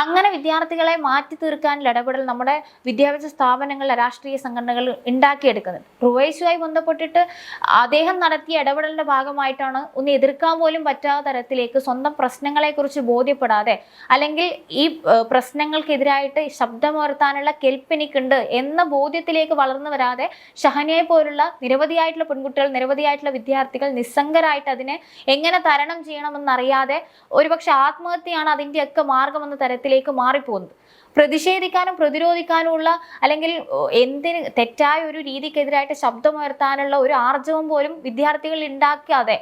അങ്ങനെ വിദ്യാർത്ഥികളെ മാറ്റി തീർക്കാനുള്ള ഇടപെടൽ നമ്മുടെ വിദ്യാഭ്യാസ സ്ഥാപനങ്ങളിൽ രാഷ്ട്രീയ സംഘടനകൾ ഉണ്ടാക്കിയെടുക്കുന്നത്. റുവൈസുമായി ബന്ധപ്പെട്ടിട്ട് അദ്ദേഹം നടത്തിയ ഇടപെടലിന്റെ ഭാഗമായിട്ടാണ് ഒന്ന് എതിർക്കാൻ പോലും പറ്റാത്ത തരത്തിലേക്ക് സ്വന്തം പ്രശ്നങ്ങളെക്കുറിച്ച് ബോധ്യപ്പെടാതെ അല്ലെങ്കിൽ ഈ പ്രശ്നങ്ങൾക്കെതിരായിട്ട് ശബ്ദമുയർത്താനുള്ള കെൽപ്പ് എനിക്കുണ്ട് എന്ന ബോധ്യത്തിലേക്ക് വളർന്നു വരാതെ ഷഹനയെ പോലുള്ള നിരവധിയായിട്ടുള്ള പെൺകുട്ടികൾ, നിരവധിയായിട്ടുള്ള വിദ്യാർത്ഥികൾ നിസ്സംഗരായിട്ട് അതിനെ എങ്ങനെ തരണം ചെയ്യണമെന്നറിയാതെ ഒരുപക്ഷെ ആത്മഹത്യയാണ് അതിൻ്റെയൊക്കെ മാർഗമെന്ന തരത്തിലേക്ക് മാറിപ്പോകുന്നത്. പ്രതിഷേധിക്കാനും പ്രതിരോധിക്കാനുമുള്ള അല്ലെങ്കിൽ എന്തിന് തെറ്റായ ഒരു രീതിക്കെതിരായിട്ട് ശബ്ദമുയർത്താനുള്ള ഒരു ആർജവം പോലും വിദ്യാർത്ഥികൾ ഉണ്ടാക്കാതെ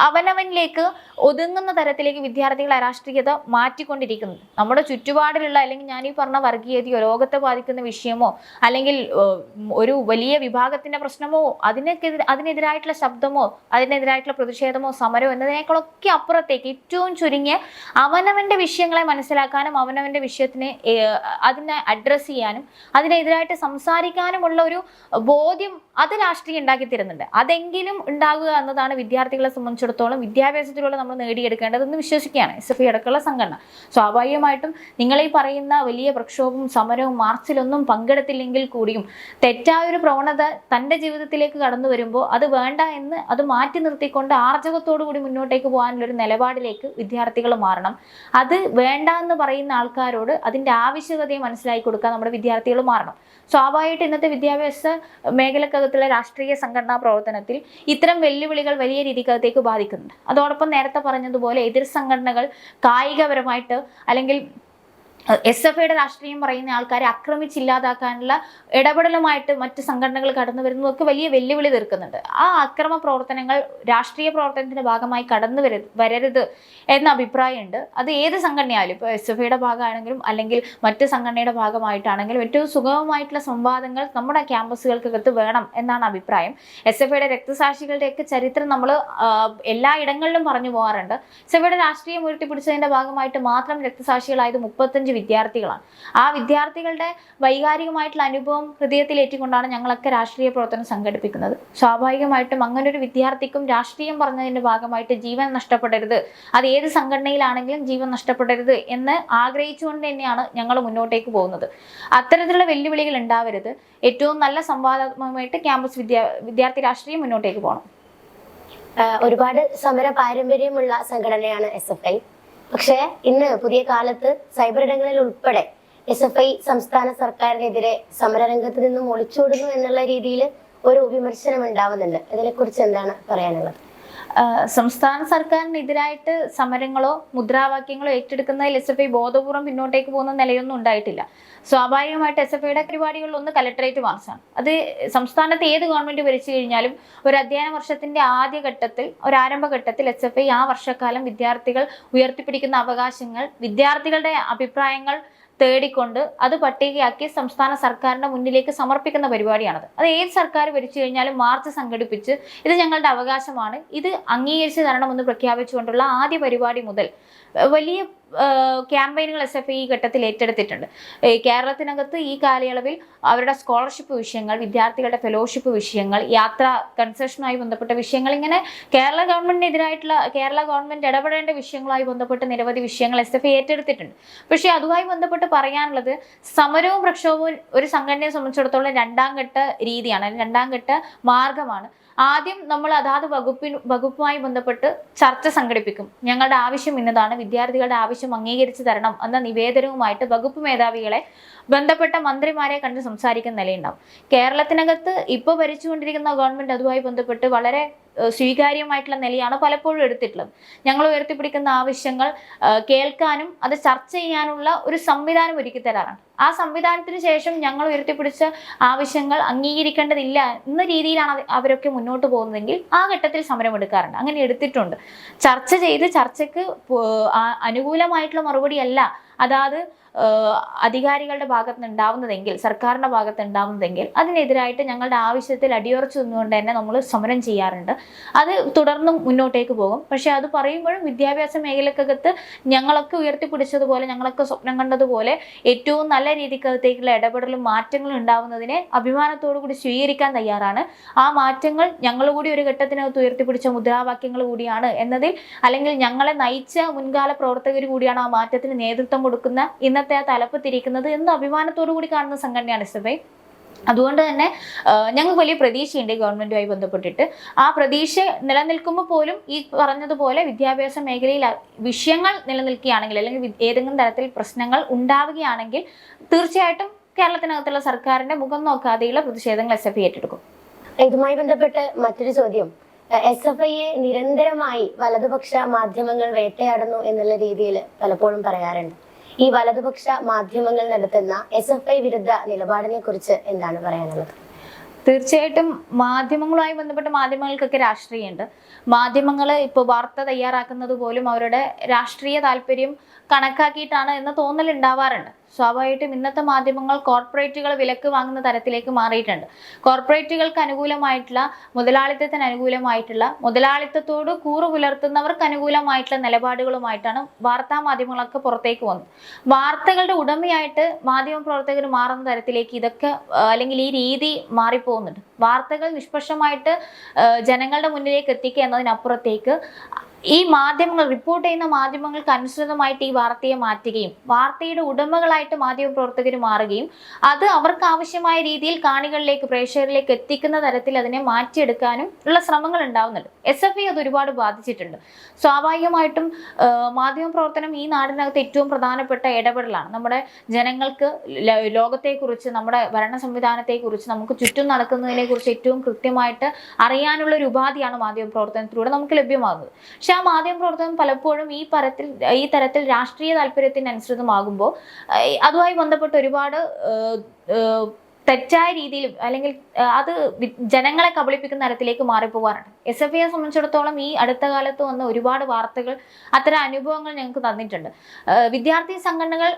അവനവനിലേക്ക് ഒതുങ്ങുന്ന തരത്തിലേക്ക് വിദ്യാർത്ഥികൾ രാഷ്ട്രീയത മാറ്റിക്കൊണ്ടിരിക്കുന്നത്. നമ്മുടെ ചുറ്റുപാടിലുള്ള അല്ലെങ്കിൽ ഞാനീ പറഞ്ഞ വർഗീയതയോ ലോകത്തെ ബാധിക്കുന്ന വിഷയമോ അല്ലെങ്കിൽ ഒരു വലിയ വിഭാഗത്തിന്റെ പ്രശ്നമോ അതിനെതിരായിട്ടുള്ള ശബ്ദമോ അതിനെതിരായിട്ടുള്ള പ്രതിഷേധമോ സമരമോ എന്നതിനേക്കാളൊക്കെ അപ്പുറത്തേക്ക് ഏറ്റവും ചുരുങ്ങിയ അവനവന്റെ വിഷയങ്ങളെ മനസ്സിലാക്കാനും അവനവന്റെ വിഷയത്തിനെ അതിനെ അഡ്രസ്സ് ചെയ്യാനും അതിനെതിരായിട്ട് സംസാരിക്കാനുമുള്ള ഒരു ബോധ്യം അത് രാഷ്ട്രീയം ഉണ്ടാക്കി തരുന്നുണ്ട്. അതെങ്കിലും ഉണ്ടാകുക എന്നതാണ് വിദ്യാർത്ഥികളെ സംബന്ധിച്ചിടത്തോളം വിദ്യാഭ്യാസത്തിലൂടെ നമ്മൾ നേടിയെടുക്കേണ്ടതെന്ന് വിശ്വസിക്കുകയാണ് SFI അടക്കമുള്ള സംഘടന. സ്വാഭാവികമായിട്ടും നിങ്ങൾ ഈ പറയുന്ന വലിയ പ്രക്ഷോഭവും സമരവും മാർച്ചിലൊന്നും പങ്കെടുത്തില്ലെങ്കിൽ കൂടിയും തെറ്റായ ഒരു പ്രവണത തൻ്റെ ജീവിതത്തിലേക്ക് കടന്നു വരുമ്പോൾ അത് വേണ്ട എന്ന് അത് മാറ്റി നിർത്തിക്കൊണ്ട് ആർജവത്തോടു കൂടി മുന്നോട്ടേക്ക് പോകാനുള്ളൊരു നിലപാടിലേക്ക് വിദ്യാർത്ഥികൾ മാറണം. അത് വേണ്ട എന്ന് പറയുന്ന ആൾക്കാരോട് അതിൻ്റെ ആവശ്യകതയെ മനസ്സിലാക്കി കൊടുക്കാൻ നമ്മുടെ വിദ്യാർത്ഥികൾ മാറണം. സ്വാഭാവികമായിട്ട് ഇന്നത്തെ വിദ്യാഭ്യാസ മേഖലക്കകത്തുള്ള രാഷ്ട്രീയ സംഘടനാ പ്രവർത്തനത്തിൽ ഇത്തരം വെല്ലുവിളികൾ വലിയ രീതിക്കകത്തേക്ക് ബാധിക്കുന്നുണ്ട്. അതോടൊപ്പം നേരത്തെ പറഞ്ഞതുപോലെ എതിർ സംഘടനകൾ കായികപരമായിട്ട് അല്ലെങ്കിൽ SFIയുടെ രാഷ്ട്രീയം പറയുന്ന ആൾക്കാരെ ആക്രമിച്ചില്ലാതാക്കാനുള്ള ഇടപെടലുമായിട്ട് മറ്റ് സംഘടനകൾ കടന്നു വരുന്നതൊക്കെ വലിയ വെല്ലുവിളി തീർക്കുന്നുണ്ട്. ആ അക്രമ പ്രവർത്തനങ്ങൾ രാഷ്ട്രീയ പ്രവർത്തനത്തിന്റെ ഭാഗമായി കടന്നു വരരുത് എന്ന അഭിപ്രായമുണ്ട്. അത് ഏത് സംഘടനയായാലും ഇപ്പോൾ SFIയുടെ ഭാഗമാണെങ്കിലും അല്ലെങ്കിൽ മറ്റ് സംഘടനയുടെ ഭാഗമായിട്ടാണെങ്കിലും ഏറ്റവും സുഗമമായിട്ടുള്ള സംവാദങ്ങൾ നമ്മുടെ ക്യാമ്പസുകൾക്കകത്ത് വേണം എന്നാണ് അഭിപ്രായം. SFIയുടെ രക്തസാക്ഷികളുടെയൊക്കെ ചരിത്രം നമ്മൾ എല്ലാ ഇടങ്ങളിലും പറഞ്ഞു പോകാറുണ്ട്. SFIയുടെ രാഷ്ട്രീയം ഉയർത്തിപ്പിടിച്ചതിന്റെ ഭാഗമായിട്ട് മാത്രം രക്തസാക്ഷികളായത് 35 വിദ്യാർത്ഥികളാണ്. ആ വിദ്യാർത്ഥികളുടെ വൈകാരികമായിട്ടുള്ള അനുഭവം ഹൃദയത്തിലേറ്റിക്കൊണ്ടാണ് ഞങ്ങളൊക്കെ രാഷ്ട്രീയ പ്രവർത്തനം സംഘടിപ്പിക്കുന്നത്. സ്വാഭാവികമായിട്ടും അങ്ങനെ ഒരു വിദ്യാർത്ഥിക്കും രാഷ്ട്രീയം പറഞ്ഞതിന്റെ ഭാഗമായിട്ട് ജീവൻ നഷ്ടപ്പെടരുത്, അത് ഏത് സംഘടനയിലാണെങ്കിലും ജീവൻ നഷ്ടപ്പെടരുത് എന്ന് ആഗ്രഹിച്ചുകൊണ്ട് തന്നെയാണ് ഞങ്ങൾ മുന്നോട്ടേക്ക് പോകുന്നത്. അത്തരത്തിലുള്ള വെല്ലുവിളികൾ ഉണ്ടാവരുത്. ഏറ്റവും നല്ല സംവാദാത്മകമായിട്ട് ക്യാമ്പസ് വിദ്യാർത്ഥി രാഷ്ട്രീയം മുന്നോട്ടേക്ക് പോകണം. ഒരുപാട് സമര പാരമ്പര്യമുള്ള സംഘടനയാണ് SFI. പക്ഷേ ഇന്ന് പുതിയ കാലത്ത് സൈബർ ഇടങ്ങളിൽ ഉൾപ്പെടെ SFI സംസ്ഥാന സർക്കാരിനെതിരെ സമരരംഗത്ത് നിന്നും ഒളിച്ചോടുന്നു എന്നുള്ള രീതിയിൽ ഒരു വിമർശനം ഉണ്ടാവുന്നുണ്ട്. ഇതിനെക്കുറിച്ച് എന്താണ് പറയാനുള്ളത്? സംസ്ഥാന സർക്കാരിനെതിരായിട്ട് സമരങ്ങളോ മുദ്രാവാക്യങ്ങളോ ഏറ്റെടുക്കുന്നതിൽ SFI ബോധപൂർവ്വം പിന്നോട്ടേക്ക് പോകുന്ന നിലയൊന്നും ഉണ്ടായിട്ടില്ല. സ്വാഭാവികമായിട്ട് SFIയുടെ പരിപാടികളിൽ ഒന്ന് കലക്ടറേറ്റ് മാർച്ചാണ്. അത് സംസ്ഥാനത്ത് ഏത് ഗവൺമെന്റ് ഭരിച്ചു കഴിഞ്ഞാലും ഒരു അധ്യയന വർഷത്തിന്റെ ആദ്യഘട്ടത്തിൽ ഒരു ആരംഭഘട്ടത്തിൽ SFI ആ വർഷക്കാലം വിദ്യാർത്ഥികൾ ഉയർത്തിപ്പിടിക്കുന്ന അവകാശങ്ങൾ, വിദ്യാർത്ഥികളുടെ അഭിപ്രായങ്ങൾ തേടിക്കൊണ്ട് അത് പട്ടികയാക്കി സംസ്ഥാന സർക്കാരിന്റെ മുന്നിലേക്ക് സമർപ്പിക്കുന്ന പരിപാടിയാണത്. അത് ഏത് സർക്കാർ ഭരിച്ചു കഴിഞ്ഞാലും മാർച്ച് സംഘടിപ്പിച്ച് ഇത് ഞങ്ങളുടെ അവകാശമാണ്, ഇത് അംഗീകരിച്ചു തരണമെന്ന് പ്രഖ്യാപിച്ചുകൊണ്ടുള്ള ആദ്യ പരിപാടി മുതൽ വലിയ ക്യാമ്പയിനുകൾ SFI ഈ ഘട്ടത്തിൽ ഏറ്റെടുത്തിട്ടുണ്ട്. കേരളത്തിനകത്ത് ഈ കാലയളവിൽ അവരുടെ സ്കോളർഷിപ്പ് വിഷയങ്ങൾ, വിദ്യാർത്ഥികളുടെ ഫെലോഷിപ്പ് വിഷയങ്ങൾ, യാത്രാ കൺസെഷനുമായി ബന്ധപ്പെട്ട വിഷയങ്ങൾ, ഇങ്ങനെ കേരള ഗവൺമെന്റ് ഇടപെടേണ്ട വിഷയങ്ങളുമായി ബന്ധപ്പെട്ട് നിരവധി വിഷയങ്ങൾ SFI ഏറ്റെടുത്തിട്ടുണ്ട്. പക്ഷേ അതുമായി ബന്ധപ്പെട്ട് പറയാനുള്ളത്, സമരവും പ്രക്ഷോഭവും ഒരു സംഘടനയെ സംബന്ധിച്ചിടത്തോളം രണ്ടാം ഘട്ട രീതിയാണ്, രണ്ടാം ഘട്ട മാർഗമാണ്. ആദ്യം നമ്മൾ അതാത് വകുപ്പുമായി ബന്ധപ്പെട്ട് ചർച്ച സംഘടിപ്പിക്കും. ഞങ്ങളുടെ ആവശ്യം ഇന്നതാണ്, വിദ്യാർത്ഥികളുടെ ആവശ്യം അംഗീകരിച്ചു തരണം എന്ന നിവേദനവുമായിട്ട് വകുപ്പ് മേധാവികളെ, ബന്ധപ്പെട്ട മന്ത്രിമാരെ കണ്ട് സംസാരിക്കുന്ന നിലയുണ്ടാവും. കേരളത്തിനകത്ത് ഇപ്പോൾ ഭരിച്ചുകൊണ്ടിരിക്കുന്ന ഗവൺമെന്റ് അതുമായി ബന്ധപ്പെട്ട് വളരെ സ്വീകാര്യമായിട്ടുള്ള നിലയാണ് പലപ്പോഴും എടുത്തിട്ടുള്ളത്. ഞങ്ങൾ ഉയർത്തിപ്പിടിക്കുന്ന ആവശ്യങ്ങൾ കേൾക്കാനും അത് ചർച്ച ചെയ്യാനുള്ള ഒരു സംവിധാനം ഒരുക്കി തരാറാണ്. ആ സംവിധാനത്തിന് ശേഷം ഞങ്ങൾ ഉയർത്തിപ്പിടിച്ച ആവശ്യങ്ങൾ അംഗീകരിക്കേണ്ടതില്ല എന്ന രീതിയിലാണ് അവരൊക്കെ മുന്നോട്ട് പോകുന്നതെങ്കിൽ ആ ഘട്ടത്തിൽ സമരം എടുക്കാറുണ്ട്. അങ്ങനെ എടുത്തിട്ടുണ്ട്. ചർച്ച ചെയ്ത് ചർച്ചയ്ക്ക് അനുകൂലമായിട്ടുള്ള മറുപടിയല്ല അതാത് അധികാരികളുടെ ഭാഗത്ത് നിന്ന് ഉണ്ടാവുന്നതെങ്കിൽ, സർക്കാരിന്റെ ഭാഗത്ത് ഉണ്ടാവുന്നതെങ്കിൽ അതിനെതിരായിട്ട് ഞങ്ങളുടെ ആവശ്യത്തിൽ അടിയുറച്ചു നിന്നുകൊണ്ട് തന്നെ നമ്മൾ സമരം ചെയ്യാറുണ്ട്. അത് തുടർന്നും മുന്നോട്ടേക്ക് പോകും. പക്ഷെ അത് പറയുമ്പോഴും വിദ്യാഭ്യാസ മേഖലക്കകത്ത് ഞങ്ങളൊക്കെ ഉയർത്തിപ്പിടിച്ചതുപോലെ, ഞങ്ങളൊക്കെ സ്വപ്നം കണ്ടതുപോലെ ഏറ്റവും നല്ല രീതിക്കകത്തേക്കുള്ള ഇടപെടലും മാറ്റങ്ങളും ഉണ്ടാവുന്നതിനെ അഭിമാനത്തോടു കൂടി സ്വീകരിക്കാൻ തയ്യാറാണ്. ആ മാറ്റങ്ങൾ ഞങ്ങൾ കൂടി ഒരു ഘട്ടത്തിനകത്ത് ഉയർത്തിപ്പിടിച്ച മുദ്രാവാക്യങ്ങൾ കൂടിയാണ് എന്നതിൽ, അല്ലെങ്കിൽ ഞങ്ങളെ നയിച്ച മുൻകാല പ്രവർത്തകർ കൂടിയാണ് ആ മാറ്റത്തിന് നേതൃത്വം കൊടുക്കുന്ന ഇന്നത്തെ ആ തലപ്പത്തിരിക്കുന്നത് എന്ന് അഭിമാനത്തോടു കൂടി കാണുന്ന സംഘടനയാണ് SFI. അതുകൊണ്ട് തന്നെ ഞങ്ങൾക്ക് വലിയ പ്രതീക്ഷയുണ്ട് ഗവൺമെന്റുമായി ബന്ധപ്പെട്ടിട്ട്. ആ പ്രതീക്ഷ നിലനിൽക്കുമ്പോൾ പോലും ഈ പറഞ്ഞതുപോലെ വിദ്യാഭ്യാസ മേഖലയിൽ വിഷയങ്ങൾ നിലനിൽക്കുകയാണെങ്കിൽ, അല്ലെങ്കിൽ ഏതെങ്കിലും തരത്തിൽ പ്രശ്നങ്ങൾ ഉണ്ടാവുകയാണെങ്കിൽ തീർച്ചയായിട്ടും കേരളത്തിനകത്തുള്ള സർക്കാരിന്റെ മുഖം നോക്കാതെയുള്ള പ്രതിഷേധങ്ങൾ SFI ഏറ്റെടുക്കും. ഇതുമായി ബന്ധപ്പെട്ട് മറ്റൊരു ചോദ്യം, SFIയെ നിരന്തരമായി വലതുപക്ഷ മാധ്യമങ്ങൾ വേട്ടയാടുന്നു എന്നുള്ള രീതിയിൽ പലപ്പോഴും പറയാറുണ്ട്. ഈ വലതുപക്ഷ മാധ്യമങ്ങൾ നടത്തുന്ന SFI വിരുദ്ധ നിലപാടിനെ കുറിച്ച് എന്താണ് പറയാനുള്ളത്? തീർച്ചയായിട്ടും മാധ്യമങ്ങളുമായി ബന്ധപ്പെട്ട് മാധ്യമങ്ങൾക്കൊക്കെ രാഷ്ട്രീയമുണ്ട്. മാധ്യമങ്ങൾ ഇപ്പോൾ വാർത്ത തയ്യാറാക്കുന്നത് പോലും അവരുടെ രാഷ്ട്രീയ താല്പര്യം കണക്കാക്കിയിട്ടാണ് എന്ന തോന്നൽ ഉണ്ടാവാറുണ്ട്. സ്വാഭാവികമായിട്ടും ഇന്നത്തെ മാധ്യമങ്ങൾ കോർപ്പറേറ്റുകൾ വിലക്ക് വാങ്ങുന്ന തരത്തിലേക്ക് മാറിയിട്ടുണ്ട്. കോർപ്പറേറ്റുകൾക്ക് അനുകൂലമായിട്ടുള്ള, മുതലാളിത്തത്തിന് അനുകൂലമായിട്ടുള്ള, മുതലാളിത്തത്തോട് കൂറു പുലർത്തുന്നവർക്ക് അനുകൂലമായിട്ടുള്ള നിലപാടുകളുമായിട്ടാണ് വാർത്താ മാധ്യമങ്ങളൊക്കെ പുറത്തേക്ക് വന്നത്. വാർത്തകളുടെ ഉടമയായിട്ട് മാധ്യമ പ്രവർത്തകർ മാറുന്ന തരത്തിലേക്ക് ഇതൊക്കെ, അല്ലെങ്കിൽ ഈ രീതി മാറിപ്പോകുന്നുണ്ട്. വാർത്തകൾ നിഷ്പക്ഷമായിട്ട് ജനങ്ങളുടെ മുന്നിലേക്ക് എത്തിക്കുക എന്നതിനപ്പുറത്തേക്ക് ഈ മാധ്യമങ്ങൾ, റിപ്പോർട്ട് ചെയ്യുന്ന മാധ്യമങ്ങൾക്ക് അനുസൃതമായിട്ട് ഈ വാർത്തയെ മാറ്റുകയും വാർത്തയുടെ ഉടമകളായിട്ട് മാധ്യമ പ്രവർത്തകർ മാറുകയും അത് അവർക്ക് ആവശ്യമായ രീതിയിൽ കാണികളിലേക്ക്, പ്രേക്ഷകരിലേക്ക് എത്തിക്കുന്ന തരത്തിൽ അതിനെ മാറ്റിയെടുക്കാനും ഉള്ള ശ്രമങ്ങൾ ഉണ്ടാവുന്നുണ്ട്. SFI അത് ഒരുപാട് ബാധിച്ചിട്ടുണ്ട്. സ്വാഭാവികമായിട്ടും മാധ്യമ പ്രവർത്തനം ഈ നാടിനകത്ത് ഏറ്റവും പ്രധാനപ്പെട്ട ഇടപെടലാണ്. നമ്മുടെ ജനങ്ങൾക്ക് ലോകത്തെക്കുറിച്ച്, നമ്മുടെ ഭരണ സംവിധാനത്തെക്കുറിച്ച്, നമുക്ക് ചുറ്റും നടക്കുന്നതിനെ കുറിച്ച് ഏറ്റവും കൃത്യമായിട്ട് അറിയാനുള്ള ഒരു ഉപാധിയാണ് മാധ്യമ പ്രവർത്തനത്തിലൂടെ നമുക്ക് ലഭ്യമാകുന്നത്. പക്ഷെ ആ മാധ്യമ പ്രവർത്തനം പലപ്പോഴും ഈ തരത്തിൽ രാഷ്ട്രീയ താല്പര്യത്തിന് അനുസൃതമാകുമ്പോൾ അതുമായി ബന്ധപ്പെട്ട് ഒരുപാട് തെറ്റായ രീതിയിൽ, അല്ലെങ്കിൽ അത് ജനങ്ങളെ കബളിപ്പിക്കുന്ന തരത്തിലേക്ക് മാറിപ്പോകാറുണ്ട്. SFIയെ സംബന്ധിച്ചിടത്തോളം ഈ അടുത്ത കാലത്ത് വന്ന ഒരുപാട് വാർത്തകൾ, അത്തരം അനുഭവങ്ങൾ ഞങ്ങൾക്ക് തന്നിട്ടുണ്ട്. വിദ്യാർത്ഥി സംഘടനകൾ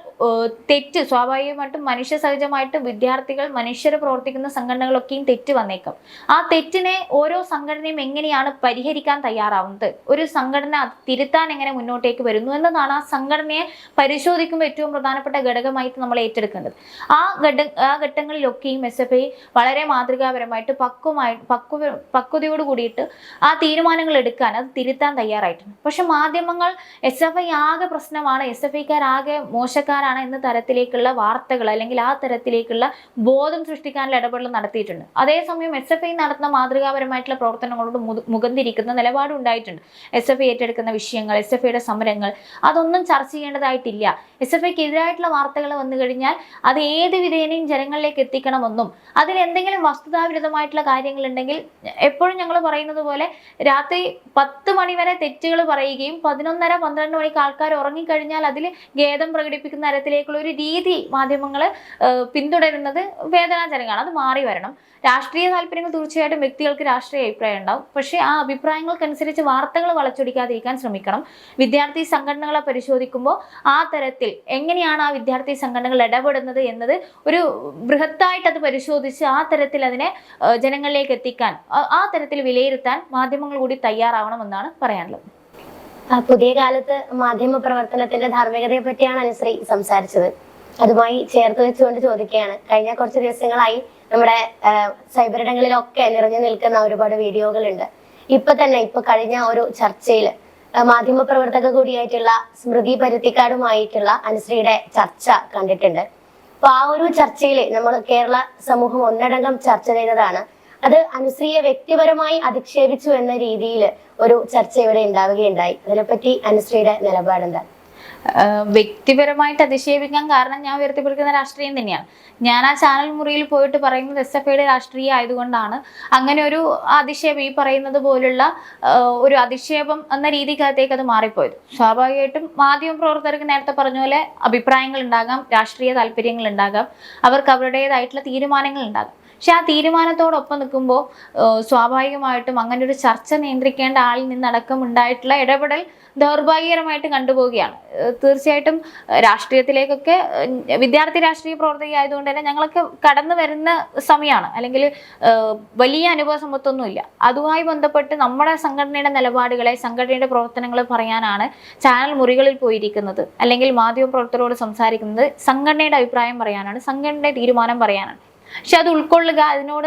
തെറ്റ്, സ്വാഭാവികമായിട്ടും മനുഷ്യ സഹജമായിട്ട് വിദ്യാർത്ഥികൾ, മനുഷ്യർ പ്രവർത്തിക്കുന്ന സംഘടനകളൊക്കെയും തെറ്റ് വന്നേക്കാം. ആ തെറ്റിനെ ഓരോ സംഘടനയും എങ്ങനെയാണ് പരിഹരിക്കാൻ തയ്യാറാവുന്നത്, ഒരു സംഘടന തിരുത്താൻ എങ്ങനെ മുന്നോട്ടേക്ക് വരുന്നു എന്നതാണ് ആ സംഘടനയെ പരിശോധിക്കുമ്പോൾ ഏറ്റവും പ്രധാനപ്പെട്ട ഘടകമായിട്ട് നമ്മൾ ഏറ്റെടുക്കേണ്ടത്. ആ ഘട്ടങ്ങളിലൊക്കെയും SFI വളരെ മാതൃകാപരമായിട്ട് പക്വതയോട് കൂടിയിട്ട് ആ തീരുമാനങ്ങൾ എടുക്കാൻ, അത് തിരുത്താൻ തയ്യാറായിട്ടുണ്ട്. പക്ഷെ മാധ്യമങ്ങൾ SFI ആകെ പ്രശ്നമാണ്, SFIക്കാർ ആകെ മോശക്കാരാണ് എന്ന തരത്തിലേക്കുള്ള വാർത്തകൾ, അല്ലെങ്കിൽ ആ തരത്തിലേക്കുള്ള ബോധം സൃഷ്ടിക്കാനുള്ള ഇടപെടൽ നടത്തിയിട്ടുണ്ട്. അതേസമയം SFI നടത്തുന്ന മാതൃകാപരമായിട്ടുള്ള പ്രവർത്തനങ്ങളോട് മുഖം തിരിക്കുന്ന നിലപാടുണ്ടായിട്ടുണ്ട്. SFI ഏറ്റെടുക്കുന്ന വിഷയങ്ങൾ, SFIയുടെ സമരങ്ങൾ, അതൊന്നും ചർച്ച ചെയ്യേണ്ടതായിട്ടില്ല. SFIക്ക് എതിരായിട്ടുള്ള വാർത്തകൾ വന്നു കഴിഞ്ഞാൽ അത് ഏത് വിധേനയും ജനങ്ങളിലേക്ക് എത്തിക്കാൻ അന്വേഷിക്കണമെന്നും അതിൽ എന്തെങ്കിലും വസ്തുതാവിരുദ്ധമായിട്ടുള്ള കാര്യങ്ങളുണ്ടെങ്കിൽ എപ്പോഴും ഞങ്ങൾ പറയുന്നത് പോലെ രാത്രി 10 മണി വരെ തെറ്റുകൾ പറയുകയും 11:30-12 മണിക്ക് ആൾക്കാർ ഉറങ്ങിക്കഴിഞ്ഞാൽ അതിൽ ഖേദം പ്രകടിപ്പിക്കുന്ന തരത്തിലേക്കുള്ള ഒരു രീതി മാധ്യമങ്ങൾ പിന്തുടരുന്നത് വേദനാജനകമാണ്. അത് മാറി വരണം. രാഷ്ട്രീയ താല്പര്യങ്ങൾ തീർച്ചയായിട്ടും വ്യക്തികൾക്ക് രാഷ്ട്രീയ അഭിപ്രായം ഉണ്ടാവും. പക്ഷേ ആ അഭിപ്രായങ്ങൾക്കനുസരിച്ച് വാർത്തകൾ വളച്ചൊടിക്കാതിരിക്കാൻ ശ്രമിക്കണം. വിദ്യാർത്ഥി സംഘടനകളെ പരിശോധിക്കുമ്പോൾ ആ തരത്തിൽ എങ്ങനെയാണ് ആ വിദ്യാർത്ഥി സംഘടനകൾ ഇടപെടുന്നത് എന്നത് ഒരു ബൃഹത്തായിട്ട് അത് പരിശോധിച്ച് ആ തരത്തിൽ അതിനെ ജനങ്ങളിലേക്ക് എത്തിക്കാൻ, ആ തരത്തിൽ വിലയിരുത്താൻ മാധ്യമങ്ങൾ കൂടി തയ്യാറാവണമെന്നാണ് പറയാനുള്ളത്. പുതിയ കാലത്ത് മാധ്യമ പ്രവർത്തനത്തിന്റെ ധാർമ്മികതയെ പറ്റിയാണ് അനുശ്രീ സംസാരിച്ചത്. അതുമായി ചേർത്ത് വെച്ചുകൊണ്ട് ചോദിക്കുകയാണ്, കഴിഞ്ഞ കുറച്ച് ദിവസങ്ങളായി നമ്മുടെ സൈബർ ഇടങ്ങളിലൊക്കെ നിറഞ്ഞു നിൽക്കുന്ന ഒരുപാട് വീഡിയോകളുണ്ട്. ഇപ്പൊ കഴിഞ്ഞ ഒരു ചർച്ചയിൽ മാധ്യമ പ്രവർത്തക കൂടിയായിട്ടുള്ള സ്മൃതി പരുത്തിക്കാടുമായിട്ടുള്ള അനുശ്രീയുടെ ചർച്ച കണ്ടിട്ടുണ്ട്. അപ്പൊ ആ ഒരു ചർച്ചയിൽ നമ്മൾ കേരള സമൂഹം ഒന്നടങ്കം ചർച്ച ചെയ്തതാണ്. അത് അനുശ്രീയെ വ്യക്തിപരമായി അധിക്ഷേപിച്ചു എന്ന രീതിയിൽ ഒരു ചർച്ച ഇവിടെ ഉണ്ടാവുകയുണ്ടായി. അതിനെപ്പറ്റി അനുശ്രീയുടെ നിലപാടെന്താ? വ്യക്തിപരമായിട്ട് അധിക്ഷേപിക്കാൻ കാരണം ഞാൻ ഉയർത്തിപ്പിടിക്കുന്ന രാഷ്ട്രീയം തന്നെയാണ്. ഞാൻ ആ ചാനൽ മുറിയിൽ പോയിട്ട് പറയുന്നത് SFIയുടെ രാഷ്ട്രീയം ആയതുകൊണ്ടാണ് അങ്ങനെ ഒരു അധിക്ഷേപം, ഈ പറയുന്നത് പോലുള്ള ഒരു അധിക്ഷേപം എന്ന രീതിക്കകത്തേക്ക് അത് മാറിപ്പോയത്. സ്വാഭാവികമായിട്ടും മാധ്യമ പ്രവർത്തകർക്ക് നേരത്തെ പറഞ്ഞ പോലെ അഭിപ്രായങ്ങൾ ഉണ്ടാകാം, രാഷ്ട്രീയ താല്പര്യങ്ങൾ ഉണ്ടാകാം, അവർക്ക് അവരുടേതായിട്ടുള്ള തീരുമാനങ്ങൾ ഉണ്ടാകാം. പക്ഷെ ആ തീരുമാനത്തോടൊപ്പം നിൽക്കുമ്പോൾ സ്വാഭാവികമായിട്ടും അങ്ങനെ ഒരു ചർച്ച നിയന്ത്രിക്കേണ്ട ആളിൽ നിന്നടക്കം ഉണ്ടായിട്ടുള്ള ഇടപെടൽ ദൗർഭാഗ്യകരമായിട്ട് കണ്ടുപോവുകയാണ്. തീർച്ചയായിട്ടും രാഷ്ട്രീയത്തിലേക്കൊക്കെ വിദ്യാർത്ഥി രാഷ്ട്രീയ പ്രവർത്തകയായതുകൊണ്ട് തന്നെ ഞങ്ങളൊക്കെ കടന്നു വരുന്ന സമയമാണ്, അല്ലെങ്കിൽ വലിയ അനുഭവ സമ്പത്തൊന്നുമില്ല. അതുമായി ബന്ധപ്പെട്ട് നമ്മുടെ സംഘടനയുടെ നിലപാടുകളെ, സംഘടനയുടെ പ്രവർത്തനങ്ങൾ പറയാനാണ് ചാനൽ മുറികളിൽ പോയിരിക്കുന്നത്, അല്ലെങ്കിൽ മാധ്യമ പ്രവർത്തകരോട് സംസാരിക്കുന്നത് സംഘടനയുടെ അഭിപ്രായം പറയാനാണ്, സംഘടനയുടെ തീരുമാനം പറയാനാണ്. പക്ഷെ അത് ഉൾക്കൊള്ളുക, അതിനോട്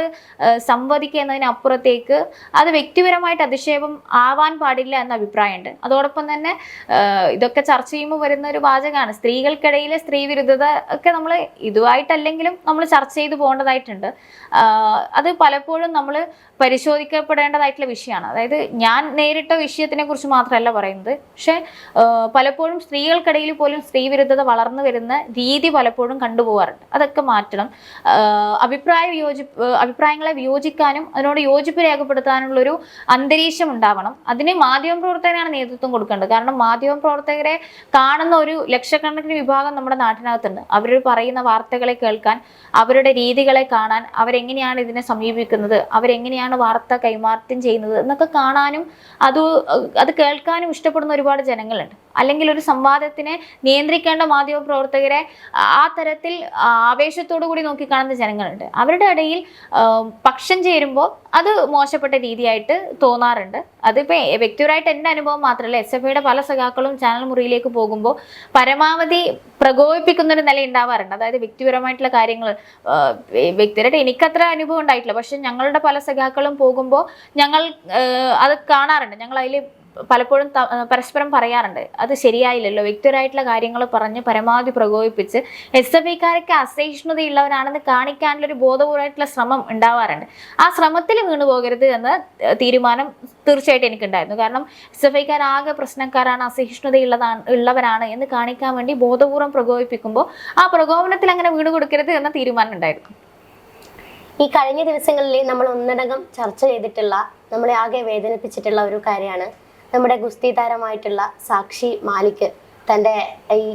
സംവദിക്കുക എന്നതിനപ്പുറത്തേക്ക് അത് വ്യക്തിപരമായിട്ട് അധിക്ഷേപം ആവാൻ പാടില്ല എന്ന അഭിപ്രായമുണ്ട്. അതോടൊപ്പം തന്നെ ഇതൊക്കെ ചർച്ച ചെയ്യുമ്പോൾ വരുന്ന ഒരു വാചകമാണ് സ്ത്രീകൾക്കിടയിലെ സ്ത്രീ വിരുദ്ധത ഒക്കെ നമ്മൾ ഇതുമായിട്ടല്ലെങ്കിലും നമ്മൾ ചർച്ച ചെയ്തു പോകേണ്ടതായിട്ടുണ്ട്. അത് പലപ്പോഴും നമ്മൾ പരിശോധിക്കപ്പെടേണ്ടതായിട്ടുള്ള വിഷയമാണ്. അതായത് ഞാൻ നേരിട്ട വിഷയത്തിനെ കുറിച്ച് മാത്രമല്ല പറയുന്നത്, പക്ഷെ പലപ്പോഴും സ്ത്രീകൾക്കിടയിൽ പോലും സ്ത്രീ വിരുദ്ധത വളർന്നു വരുന്ന രീതി പലപ്പോഴും കണ്ടുപോകാറുണ്ട്. അതൊക്കെ മാറ്റണം. അഭിപ്രായങ്ങളെ വിയോജിക്കാനും അതിനോട് യോജിപ്പ് രേഖപ്പെടുത്താനുള്ളൊരു അന്തരീക്ഷം ഉണ്ടാവണം. അതിന് മാധ്യമ പ്രവർത്തകരാണ് നേതൃത്വം കൊടുക്കേണ്ടത്. കാരണം മാധ്യമ പ്രവർത്തകരെ കാണുന്ന ഒരു ലക്ഷക്കണക്കിന് വിഭാഗം നമ്മുടെ നാട്ടിനകത്തുണ്ട്. അവർ പറയുന്ന വാർത്തകളെ കേൾക്കാൻ, അവരുടെ രീതികളെ കാണാൻ, അവരെങ്ങനെയാണ് ഇതിനെ സമീപിക്കുന്നത്, അവരെങ്ങനെയാണ് വാർത്ത കൈമാറ്റം ചെയ്യുന്നത് എന്നൊക്കെ കാണാനും അത് കേൾക്കാനും ഇഷ്ടപ്പെടുന്ന ഒരുപാട് ജനങ്ങളുണ്ട്. അല്ലെങ്കിൽ ഒരു സംവാദത്തിനെ നിയന്ത്രിക്കേണ്ട മാധ്യമ പ്രവർത്തകരെ ആ തരത്തിൽ ആവേശത്തോടു കൂടി നോക്കിക്കാണുന്ന ജനങ്ങളുണ്ട്. അവരുടെ ഇടയിൽ പക്ഷം ചേരുമ്പോൾ അത് മോശപ്പെട്ട രീതിയായിട്ട് തോന്നാറുണ്ട്. അതിപ്പോൾ വ്യക്തിപരമായിട്ട് എൻ്റെ അനുഭവം മാത്രമല്ല, SFIയുടെ പല സഖാക്കളും ചാനൽ മുറിയിലേക്ക് പോകുമ്പോൾ പരമാവധി പ്രകോപിപ്പിക്കുന്നൊരു നില ഉണ്ടാവാറുണ്ട്. അതായത് വ്യക്തിപരമായിട്ടുള്ള കാര്യങ്ങൾ വ്യക്തിപരമായിട്ട് എനിക്കത്ര അനുഭവം ഉണ്ടായിട്ടില്ല, പക്ഷെ ഞങ്ങളുടെ പല സഖാക്കളും പോകുമ്പോൾ ഞങ്ങൾ അത് കാണാറുണ്ട്. ഞങ്ങൾ അതിൽ പലപ്പോഴും പരസ്പരം പറയാറുണ്ട്, അത് ശരിയായില്ലല്ലോ, വ്യക്തിപരമായിട്ടുള്ള കാര്യങ്ങൾ പറഞ്ഞ് പരമാവധി പ്രകോപിപ്പിച്ച് SFIക്കാരൊക്കെ അസഹിഷ്ണുതയുള്ളവരാണെന്ന് കാണിക്കാനുള്ളൊരു ബോധപൂർവമായിട്ടുള്ള ശ്രമം ഉണ്ടാവാറുണ്ട്. ആ ശ്രമത്തിൽ വീണു പോകരുത് എന്ന തീരുമാനം തീർച്ചയായിട്ടും എനിക്കുണ്ടായിരുന്നു. കാരണം SFIക്കാർ ആകെ പ്രശ്നക്കാരാണ്, ഉള്ളവരാണ് എന്ന് കാണിക്കാൻ വേണ്ടി ബോധപൂർവം പ്രകോപിപ്പിക്കുമ്പോൾ ആ പ്രകോപനത്തിൽ അങ്ങനെ വീണു കൊടുക്കരുത് എന്ന തീരുമാനം ഉണ്ടായിരുന്നു. ഈ കഴിഞ്ഞ ദിവസങ്ങളിൽ നമ്മൾ ഒന്നടങ്കം ചർച്ച ചെയ്തിട്ടുള്ള, നമ്മളെ ആകെ വേദനിപ്പിച്ചിട്ടുള്ള ഒരു കാര്യമാണ് നമ്മുടെ ഗുസ്തി താരമായിട്ടുള്ള സാക്ഷി മാലിക് തൻ്റെ ഈ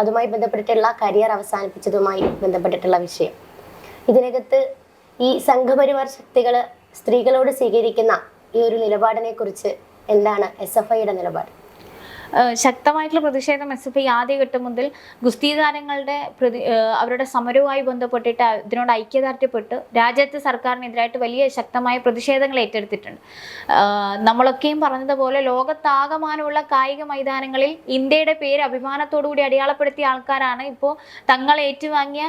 അതുമായി ബന്ധപ്പെട്ടിട്ടുള്ള കരിയർ അവസാനിപ്പിച്ചതുമായി ബന്ധപ്പെട്ടിട്ടുള്ള വിഷയം. ഇതിനകത്ത് ഈ സംഘപരിവാർ ശക്തികൾ സ്ത്രീകളോട് സ്വീകരിക്കുന്ന ഈ ഒരു നിലപാടിനെ കുറിച്ച് എന്താണ് SFIയുടെ നിലപാട്? ശക്തമായിട്ടുള്ള പ്രതിഷേധം SFI ആദ്യഘട്ടം മുതൽ ഗുസ്തി താരങ്ങളുടെ അവരുടെ സമരവുമായി ബന്ധപ്പെട്ടിട്ട് ഇതിനോട് ഐക്യദാർഢ്യപ്പെട്ട് രാജ്യത്തെ സർക്കാരിനെതിരായിട്ട് വലിയ ശക്തമായ പ്രതിഷേധങ്ങൾ ഏറ്റെടുത്തിട്ടുണ്ട്. നമ്മളൊക്കെയും പറഞ്ഞതുപോലെ ലോകത്താകമാനമുള്ള കായിക മൈതാനങ്ങളിൽ ഇന്ത്യയുടെ പേര് അഭിമാനത്തോടുകൂടി അടയാളപ്പെടുത്തിയ ആൾക്കാരാണ് ഇപ്പോൾ തങ്ങൾ ഏറ്റുവാങ്ങിയ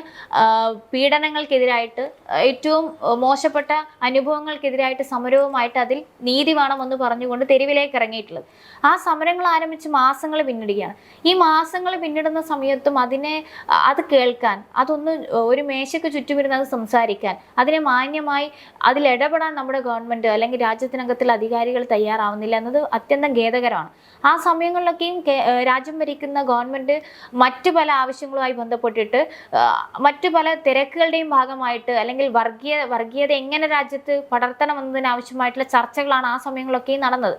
പീഡനങ്ങൾക്കെതിരായിട്ട്, ഏറ്റവും മോശപ്പെട്ട അനുഭവങ്ങൾക്കെതിരായിട്ട് സമരവുമായിട്ട് അതിൽ നീതി വേണമെന്ന് പറഞ്ഞുകൊണ്ട് തെരുവിലേക്ക് ഇറങ്ങിയിട്ടുള്ളത്. ആ സമരങ്ങൾ ആരംഭിച്ച കുറച്ച് മാസങ്ങൾ പിന്നിടുകയാണ്. ഈ മാസങ്ങൾ പിന്നിടുന്ന സമയത്തും അത് കേൾക്കാൻ, അതൊന്ന് ഒരു മേശയ്ക്ക് ചുറ്റുമിരുന്ന് അത് സംസാരിക്കാൻ, അതിനെ മാന്യമായി അതിലിടപെടാൻ നമ്മുടെ ഗവൺമെൻറ് അല്ലെങ്കിൽ രാജ്യത്തിനകത്തുള്ള അധികാരികൾ തയ്യാറാവുന്നില്ല എന്നത് അത്യന്തം ഖേദകരമാണ്. ആ സമയങ്ങളിലൊക്കെയും രാജ്യം ഭരിക്കുന്ന ഗവൺമെൻറ് മറ്റു പല ആവശ്യങ്ങളുമായി ബന്ധപ്പെട്ടിട്ട് മറ്റു പല തിരക്കുകളുടെയും ഭാഗമായിട്ട് അല്ലെങ്കിൽ വർഗീയത എങ്ങനെ രാജ്യത്ത് പടർത്തണമെന്നതിനാവശ്യമായിട്ടുള്ള ചർച്ചകളാണ് ആ സമയങ്ങളൊക്കെയും നടന്നത്.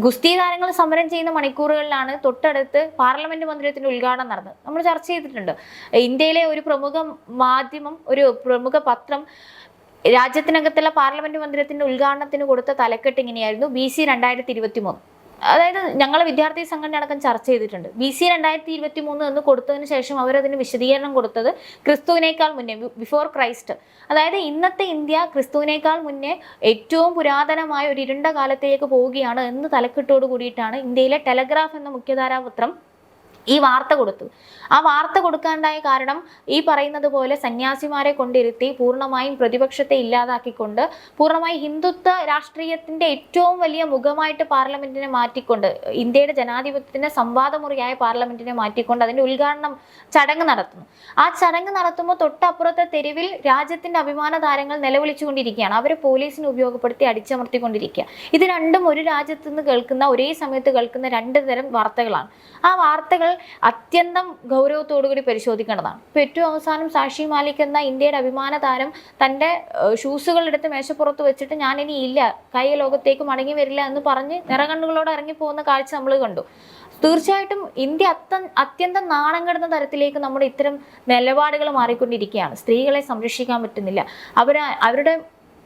ഗുസ്തി താരങ്ങൾ സമരം ചെയ്യുന്ന മണിക്കൂറുകളിലാണ് തൊട്ടടുത്ത് പാർലമെന്റ് മന്ദിരത്തിന്റെ ഉദ്ഘാടനം നടന്നത്. നമ്മൾ ചർച്ച ചെയ്തിട്ടുണ്ട്. ഇന്ത്യയിലെ ഒരു പ്രമുഖ മാധ്യമം, ഒരു പ്രമുഖ പത്രം രാജ്യത്തിനകത്തുള്ള പാർലമെന്റ് മന്ദിരത്തിന്റെ ഉദ്ഘാടനത്തിന് കൊടുത്ത തലക്കെട്ട് ഇങ്ങനെയായിരുന്നു: BC 2023. അതായത് ഞങ്ങൾ വിദ്യാർത്ഥി സംഘടന അടക്കം ചർച്ച ചെയ്തിട്ടുണ്ട്. BC 2023 എന്ന് കൊടുത്തതിന് ശേഷം അവരതിന് വിശദീകരണം കൊടുത്തത് ക്രിസ്തുവിനേക്കാൾ മുന്നേ, ബിഫോർ ക്രൈസ്റ്റ്. അതായത് ഇന്നത്തെ ഇന്ത്യ ക്രിസ്തുവിനേക്കാൾ മുന്നേ ഏറ്റവും പുരാതനമായ ഒരു ഇരുണ്ട കാലത്തേക്ക് പോവുകയാണ് എന്ന് തലക്കെട്ടോട് കൂടിയിട്ടാണ് ഇന്ത്യയിലെ ടെലഗ്രാഫ് എന്ന മുഖ്യധാരാ പത്രം ഈ വാർത്ത കൊടുത്തു. ആ വാർത്ത കൊടുക്കാനുണ്ടായ കാരണം ഈ പറയുന്നത് പോലെ സന്യാസിമാരെ കൊണ്ടിരുത്തി പൂർണ്ണമായും പ്രതിപക്ഷത്തെ ഇല്ലാതാക്കിക്കൊണ്ട് പൂർണ്ണമായി ഹിന്ദുത്വ രാഷ്ട്രീയത്തിന്റെ ഏറ്റവും വലിയ മുഖമായിട്ട് പാർലമെന്റിനെ മാറ്റിക്കൊണ്ട്, ഇന്ത്യയുടെ ജനാധിപത്യത്തിന്റെ സംവാദമുറിയായ പാർലമെന്റിനെ മാറ്റിക്കൊണ്ട് അതിന്റെ ഉദ്ഘാടനം ചടങ്ങ് നടത്തുന്നു. ആ ചടങ്ങ് നടത്തുമ്പോൾ തൊട്ടപ്പുറത്തെ തെരുവിൽ രാജ്യത്തിന്റെ അഭിമാന താരങ്ങൾ നിലവിളിച്ചുകൊണ്ടിരിക്കുകയാണ്. അവരെ പോലീസിനെ ഉപയോഗപ്പെടുത്തി അടിച്ചമർത്തിക്കൊണ്ടിരിക്കുക. ഇത് രണ്ടും ഒരു രാജ്യത്ത് നിന്ന് കേൾക്കുന്ന, ഒരേ സമയത്ത് കേൾക്കുന്ന രണ്ട് തരം വാർത്തകളാണ്. ആ വാർത്തകൾ അത്യന്തം ഗൗരവത്തോടുകൂടി പരിശോധിക്കേണ്ടതാണ്. ഇപ്പോൾ ഏറ്റവും അവസാനം സാക്ഷി മാലിക് എന്ന ഇന്ത്യയുടെ അഭിമാന താരം തൻ്റെ ഷൂസുകൾ എടുത്ത് മേശപ്പുറത്ത് വെച്ചിട്ട് ഞാൻ ഇനി ഇല്ല, കായിക ലോകത്തേക്ക് മടങ്ങി വരില്ല എന്ന് പറഞ്ഞ് നിറകണ്ണുകളോടെ ഇറങ്ങിപ്പോകുന്ന കാഴ്ച നമ്മൾ കണ്ടു. തീർച്ചയായിട്ടും ഇന്ത്യ അത്യന്തം നാണം കെടുന്ന തരത്തിലേക്ക് നമ്മുടെ ഇത്തരം നിലപാടുകൾ മാറിക്കൊണ്ടിരിക്കുകയാണ്. സ്ത്രീകളെ സംരക്ഷിക്കാൻ പറ്റുന്നില്ല, അവരുടെ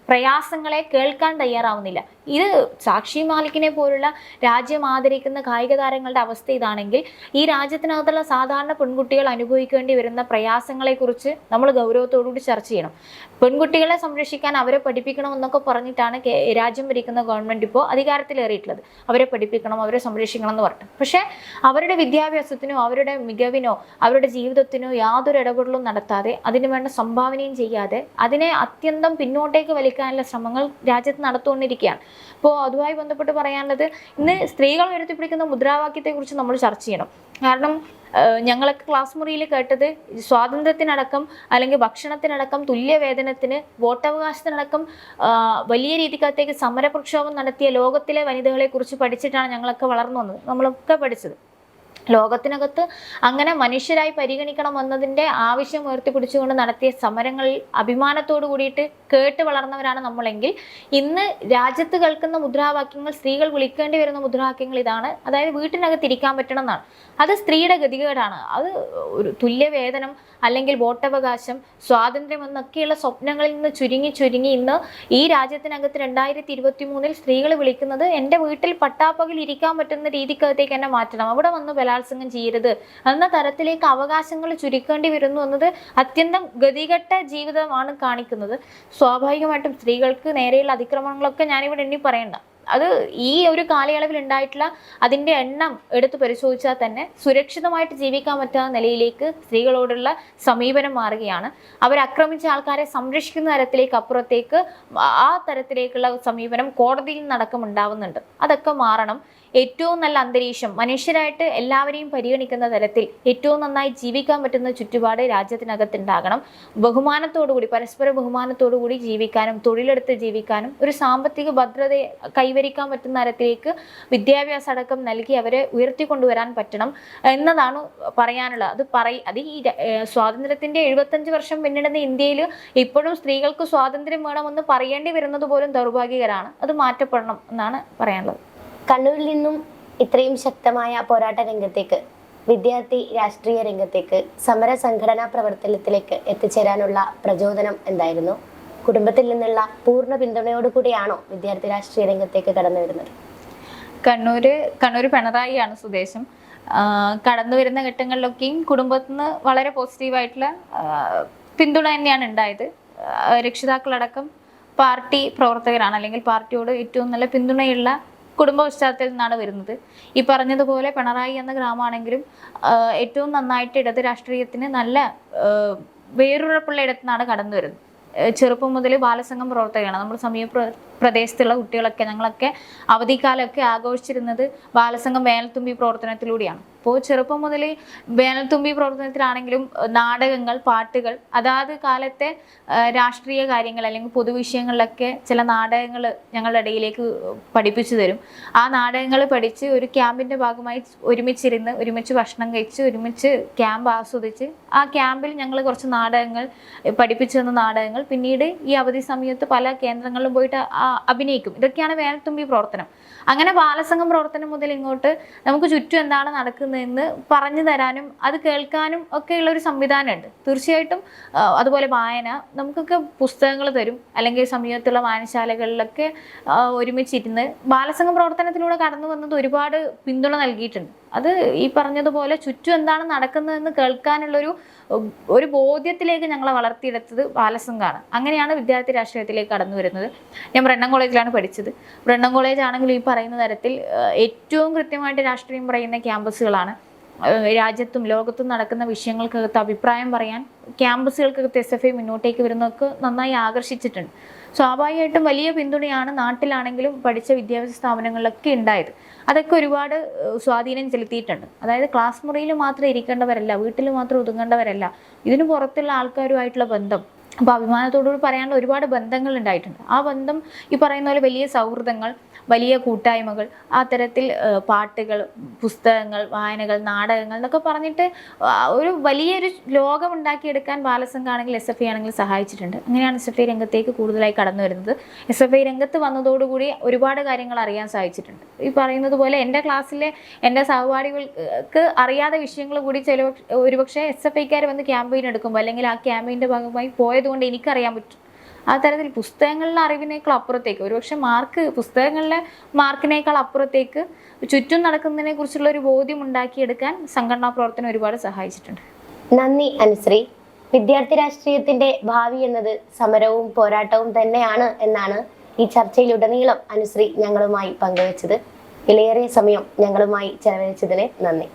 പ്രയാസങ്ങളെ കേൾക്കാൻ തയ്യാറാവുന്നില്ല. ഇത് സാക്ഷി മാലിക്കിനെ പോലുള്ള രാജ്യം ആദരിക്കുന്ന കായിക താരങ്ങളുടെ അവസ്ഥ ഇതാണെങ്കിൽ ഈ രാജ്യത്തിനകത്തുള്ള സാധാരണ പെൺകുട്ടികൾ അനുഭവിക്കേണ്ടി വരുന്ന പ്രയാസങ്ങളെക്കുറിച്ച് നമ്മൾ ഗൗരവത്തോടുകൂടി ചർച്ച ചെയ്യണം. പെൺകുട്ടികളെ സംരക്ഷിക്കാൻ അവരെ പഠിപ്പിക്കണമെന്നൊക്കെ പറഞ്ഞിട്ടാണ് രാജ്യം ഭരിക്കുന്ന ഗവൺമെൻറ് ഇപ്പോൾ അധികാരത്തിലേറിയിട്ടുള്ളത്. അവരെ പഠിപ്പിക്കണം, അവരെ സംരക്ഷിക്കണം എന്ന് പറഞ്ഞു. പക്ഷേ അവരുടെ വിദ്യാഭ്യാസത്തിനോ അവരുടെ മികവിനോ അവരുടെ ജീവിതത്തിനോ യാതൊരു ഇടപെടലും നടത്താതെ, അതിന് വേണ്ട സംഭാവനയും ചെയ്യാതെ അതിനെ അത്യന്തം പിന്നോട്ടേക്ക് വലിക്കാനുള്ള ശ്രമങ്ങൾ രാജ്യത്ത് നടത്തുകൊണ്ടിരിക്കുകയാണ്. അപ്പോൾ അതുമായി ബന്ധപ്പെട്ട് പറയാനുള്ളത്, ഇന്ന് സ്ത്രീകൾ ഉയർത്തിപ്പിടിക്കുന്ന മുദ്രാവാക്യത്തെക്കുറിച്ച് നമ്മൾ ചർച്ച ചെയ്യണം. കാരണം ഞങ്ങളൊക്കെ ക്ലാസ് മുറിയിൽ കേട്ടത് സ്വാതന്ത്ര്യത്തിനടക്കം അല്ലെങ്കിൽ ഭക്ഷണത്തിനടക്കം, തുല്യവേതനത്തിന്, വോട്ടവകാശത്തിനടക്കം വലിയ രീതിക്കകത്തേക്ക് സമരപ്രക്ഷോഭം നടത്തിയ ലോകത്തിലെ വനിതകളെ കുറിച്ച് പഠിച്ചിട്ടാണ് ഞങ്ങളൊക്കെ വളർന്നു വന്നത്, നമ്മളൊക്കെ പഠിച്ചത്. ലോകത്തിനകത്ത് അങ്ങനെ മനുഷ്യരായി പരിഗണിക്കണമെന്നതിൻ്റെ ആവശ്യം ഉയർത്തിപ്പിടിച്ചുകൊണ്ട് നടത്തിയ സമരങ്ങളിൽ അഭിമാനത്തോടു കൂടിയിട്ട് കേട്ട് വളർന്നവരാണ് നമ്മളെങ്കിൽ, ഇന്ന് രാജ്യത്ത് കേൾക്കുന്ന മുദ്രാവാക്യങ്ങൾ, സ്ത്രീകൾ വിളിക്കേണ്ടി വരുന്ന മുദ്രാവാക്യങ്ങൾ ഇതാണ്. അതായത് വീട്ടിനകത്ത് ഇരിക്കാൻ പറ്റണം എന്നാണ്. അത് സ്ത്രീയുടെ ഗതികേടാണ്. അത് ഒരു തുല്യവേതനം അല്ലെങ്കിൽ വോട്ടവകാശം, സ്വാതന്ത്ര്യം എന്നൊക്കെയുള്ള സ്വപ്നങ്ങളിൽ നിന്ന് ചുരുങ്ങി ഇന്ന് ഈ രാജ്യത്തിനകത്ത് 2023 സ്ത്രീകൾ വിളിക്കുന്നത് എൻ്റെ വീട്ടിൽ പട്ടാപ്പകൽ ഇരിക്കാൻ പറ്റുന്ന രീതിക്കകത്തേക്ക് എന്നെ മാറ്റണം, അവിടെ വന്ന് ബലാത്സംഗം ചെയ്യരുത് എന്ന തരത്തിലേക്ക് അവകാശങ്ങൾ ചുരുക്കേണ്ടി വരുന്നു എന്നത് അത്യന്തം ഗതികെട്ട ജീവിതമാണ് കാണിക്കുന്നത്. സ്വാഭാവികമായിട്ടും സ്ത്രീകൾക്ക് നേരെയുള്ള അതിക്രമങ്ങളൊക്കെ ഞാനിവിടെ എണ്ണി പറയണ്ട. അത് ഈ ഒരു കാലയളവിൽ ഉണ്ടായിട്ടുള്ള അതിൻ്റെ എണ്ണം എടുത്ത് പരിശോധിച്ചാൽ തന്നെ സുരക്ഷിതമായിട്ട് ജീവിക്കാൻ പറ്റാത്ത നിലയിലേക്ക് സ്ത്രീകളോടുള്ള സമീപനം മാറുകയാണ്. അവരാക്രമിച്ച ആൾക്കാരെ സംരക്ഷിക്കുന്ന തരത്തിലേക്ക് അപ്പുറത്തേക്ക് ആ തരത്തിലേക്കുള്ള സമീപനം കോടതിയിൽ നിന്നടക്കം ഉണ്ടാവുന്നുണ്ട്. അതൊക്കെ മാറണം. ഏറ്റവും നല്ല അന്തരീക്ഷം, മനുഷ്യരായിട്ട് എല്ലാവരെയും പരിഗണിക്കുന്ന തരത്തിൽ ഏറ്റവും നന്നായി ജീവിക്കാൻ പറ്റുന്ന ചുറ്റുപാട് രാജ്യത്തിനകത്തുണ്ടാകണം. ബഹുമാനത്തോടുകൂടി, പരസ്പര ബഹുമാനത്തോടുകൂടി ജീവിക്കാനും തൊഴിലെടുത്ത് ജീവിക്കാനും ഒരു സാമ്പത്തിക ഭദ്രത കൈവരിക്കാൻ പറ്റുന്ന തരത്തിലേക്ക് വിദ്യാഭ്യാസം അടക്കം നൽകി അവരെ ഉയർത്തിക്കൊണ്ടുവരാൻ പറ്റണം എന്നതാണ് പറയാനുള്ളത്. അത് ഈ സ്വാതന്ത്ര്യത്തിൻ്റെ 75 വർഷം പിന്നിടുന്ന ഇന്ത്യയിൽ ഇപ്പോഴും സ്ത്രീകൾക്ക് സ്വാതന്ത്ര്യം വേണമെന്ന് പറയേണ്ടി വരുന്നത് പോലും ദൗർഭാഗ്യകരമാണ്. അത് മാറ്റപ്പെടണം എന്നാണ് പറയാനുള്ളത്. കണ്ണൂരിൽ നിന്നും ഇത്രയും ശക്തമായ പോരാട്ട രംഗത്തേക്ക്, വിദ്യാർത്ഥി രാഷ്ട്രീയ രംഗത്തേക്ക്, സമര സംഘടനാ പ്രവർത്തനത്തിലേക്ക് എത്തിച്ചേരാനുള്ള പ്രചോദനം എന്തായിരുന്നു? കുടുംബത്തിൽ നിന്നുള്ള പൂർണ്ണ പിന്തുണയോടുകൂടിയാണോ വിദ്യാർത്ഥി രാഷ്ട്രീയ രംഗത്തേക്ക് കടന്നു വരുന്നത്? കണ്ണൂർ പിണറായിയാണ് സ്വദേശം. കടന്നു വരുന്ന ഘട്ടങ്ങളിലൊക്കെയും കുടുംബത്തിൽ നിന്ന് വളരെ പോസിറ്റീവായിട്ടുള്ള പിന്തുണ തന്നെയാണ് ഉണ്ടായത്. രക്ഷിതാക്കളടക്കം പാർട്ടി പ്രവർത്തകരാണ്, അല്ലെങ്കിൽ പാർട്ടിയോട് ഏറ്റവും നല്ല പിന്തുണയുള്ള കുടുംബ പശ്ചാത്തലത്തിൽ നിന്നാണ് വരുന്നത്. ഈ പറഞ്ഞതുപോലെ പിണറായി എന്ന ഗ്രാമമാണെങ്കിലും ഏറ്റവും നന്നായിട്ട് ഇടത് രാഷ്ട്രീയത്തിന് നല്ല വേരുറപ്പുള്ള ഇടത്തു നിന്നാണ് കടന്നു വരുന്നത്. ചെറുപ്പം മുതൽ ബാലസംഘം പ്രവർത്തകയാണ്. നമ്മൾ പ്രദേശത്തുള്ള കുട്ടികളൊക്കെ ഞങ്ങളൊക്കെ അവധിക്കാലമൊക്കെ ആഘോഷിച്ചിരുന്നത് ബാലസംഘം വേനൽത്തുമ്പി പ്രവർത്തനത്തിലൂടെയാണ്. അപ്പോൾ ചെറുപ്പം മുതൽ വേനൽത്തുമ്പി പ്രവർത്തനത്തിലാണെങ്കിലും നാടകങ്ങൾ, പാട്ടുകൾ, അതാത് കാലത്തെ രാഷ്ട്രീയ കാര്യങ്ങൾ അല്ലെങ്കിൽ പൊതുവിഷയങ്ങളിലൊക്കെ ചില നാടകങ്ങൾ ഞങ്ങളുടെ ഇടയിലേക്ക് പഠിപ്പിച്ചു തരും. ആ നാടകങ്ങൾ പഠിച്ച് ഒരു ക്യാമ്പിൻ്റെ ഭാഗമായി ഒരുമിച്ചിരുന്ന് ഒരുമിച്ച് ഭക്ഷണം കഴിച്ച് ഒരുമിച്ച് ക്യാമ്പ് ആസ്വദിച്ച് ആ ക്യാമ്പിൽ ഞങ്ങൾ കുറച്ച് നാടകങ്ങൾ പഠിപ്പിച്ചു തന്ന നാടകങ്ങൾ പിന്നീട് ഈ അവധി സമയത്ത് പല കേന്ദ്രങ്ങളിലും പോയിട്ട് അഭിനയിക്കും. ഇതൊക്കെയാണ് വേനൽത്തുമ്പി പ്രവർത്തനം. അങ്ങനെ ബാലസംഘം പ്രവർത്തനം മുതൽ ഇങ്ങോട്ട് നമുക്ക് ചുറ്റും എന്താണ് നടക്കുന്നതെന്ന് പറഞ്ഞു തരാനും അത് കേൾക്കാനും ഒക്കെയുള്ള ഒരു സംവിധാനമുണ്ട്. തീർച്ചയായിട്ടും അതുപോലെ വായന നമുക്കൊക്കെ പുസ്തകങ്ങൾ തരും, അല്ലെങ്കിൽ സമീപത്തുള്ള വായനശാലകളിലൊക്കെ ഒരുമിച്ചിരുന്ന് ബാലസംഘം പ്രവർത്തനത്തിലൂടെ കടന്നു വന്നത് ഒരുപാട് പിന്തുണ നൽകിയിട്ടുണ്ട്. അത് ഈ പറഞ്ഞതുപോലെ ചുറ്റും എന്താണ് നടക്കുന്നതെന്ന് കേൾക്കാനുള്ളൊരു ബോധ്യത്തിലേക്ക് ഞങ്ങളെ വളർത്തിയെടുത്തത് ബാലസംഘമാണ്. അങ്ങനെയാണ് വിദ്യാർത്ഥി രാഷ്ട്രീയത്തിലേക്ക് കടന്നു വരുന്നത്. ഞാൻ ബ്രണ്ണൻ കോളേജിലാണ് പഠിച്ചത്. ബ്രണ്ണൻ കോളേജ് ആണെങ്കിൽ ഈ പറയുന്ന തരത്തിൽ ഏറ്റവും കൃത്യമായിട്ട് രാഷ്ട്രീയം പറയുന്ന ക്യാമ്പസുകളാണ്. രാജ്യത്തും ലോകത്തും നടക്കുന്ന വിഷയങ്ങൾക്കകത്ത് അഭിപ്രായം പറയാൻ ക്യാമ്പസുകൾക്കകത്ത് SFI മുന്നോട്ടേക്ക് വരുന്നതൊക്കെ നന്നായി ആകർഷിച്ചിട്ടുണ്ട്. സ്വാഭാവികമായിട്ടും വലിയ പിന്തുണയാണ് നാട്ടിലാണെങ്കിലും പഠിച്ച വിദ്യാഭ്യാസ സ്ഥാപനങ്ങളിലൊക്കെ ഉണ്ടായത്. അതൊക്കെ ഒരുപാട് സ്വാധീനം ചെലുത്തിയിട്ടുണ്ട്. അതായത് ക്ലാസ് മുറിയിൽ മാത്രം ഇരിക്കേണ്ടവരല്ല, വീട്ടിൽ മാത്രം ഒതുങ്ങേണ്ടവരല്ല, ഇതിനു പുറത്തുള്ള ആൾക്കാരുമായിട്ടുള്ള ബന്ധം. അപ്പോൾ അഭിമാനത്തോടുകൂടി പറയാനുള്ള ഒരുപാട് ബന്ധങ്ങൾ ഉണ്ടായിട്ടുണ്ട്. ആ ബന്ധം ഈ പറയുന്ന പോലെ വലിയ സൗഹൃദങ്ങൾ, വലിയ കൂട്ടായ്മകൾ, ആ തരത്തിൽ പാട്ടുകൾ, പുസ്തകങ്ങൾ, വായനകൾ, നാടകങ്ങൾ എന്നൊക്കെ പറഞ്ഞിട്ട് ഒരു വലിയൊരു ലോകം ഉണ്ടാക്കിയെടുക്കാൻ ബാലസംഘാണെങ്കിൽ SFI ആണെങ്കിലും സഹായിച്ചിട്ടുണ്ട്. അങ്ങനെയാണ് SFI രംഗത്തേക്ക് കൂടുതലായി കടന്നു വരുന്നത്. SFI രംഗത്ത് വന്നതോടുകൂടി ഒരുപാട് കാര്യങ്ങൾ അറിയാൻ സാധിച്ചിട്ടുണ്ട്. ഈ പറയുന്നത് പോലെ എൻ്റെ ക്ലാസ്സിലെ എൻ്റെ സഹപാഠികൾക്ക് അറിയാത്ത വിഷയങ്ങൾ കൂടി ഒരുപക്ഷെ SFIക്കാർ വന്ന് ക്യാമ്പയിൻ എടുക്കുമ്പോൾ അല്ലെങ്കിൽ ആ ക്യാമ്പയിൻ്റെ ഭാഗമായി പോയതുകൊണ്ട് എനിക്കറിയാൻ പറ്റും. ആ തരത്തിൽ പുസ്തകങ്ങളിലെ അറിവിനേക്കാൾ അപ്പുറത്തേക്ക്, ഒരുപക്ഷെ പുസ്തകങ്ങളിലെ മാർക്കിനേക്കാൾ അപ്പുറത്തേക്ക് ചുറ്റും നടക്കുന്നതിനെ കുറിച്ചുള്ള ഒരു ബോധ്യം ഉണ്ടാക്കിയെടുക്കാൻ സംഘടനാ പ്രവർത്തനം ഒരുപാട് സഹായിച്ചിട്ടുണ്ട്. നന്ദി അനുശ്രീ. വിദ്യാർത്ഥി രാഷ്ട്രീയത്തിന്റെ ഭാവി എന്നത് സമരവും പോരാട്ടവും തന്നെയാണ് എന്നാണ് ഈ ചർച്ചയിലുടനീളം അനുശ്രീ ഞങ്ങളുമായി പങ്കുവച്ചത്. വിലയേറിയ സമയം ഞങ്ങളുമായി ചെലവഴിച്ചതിന് നന്ദി.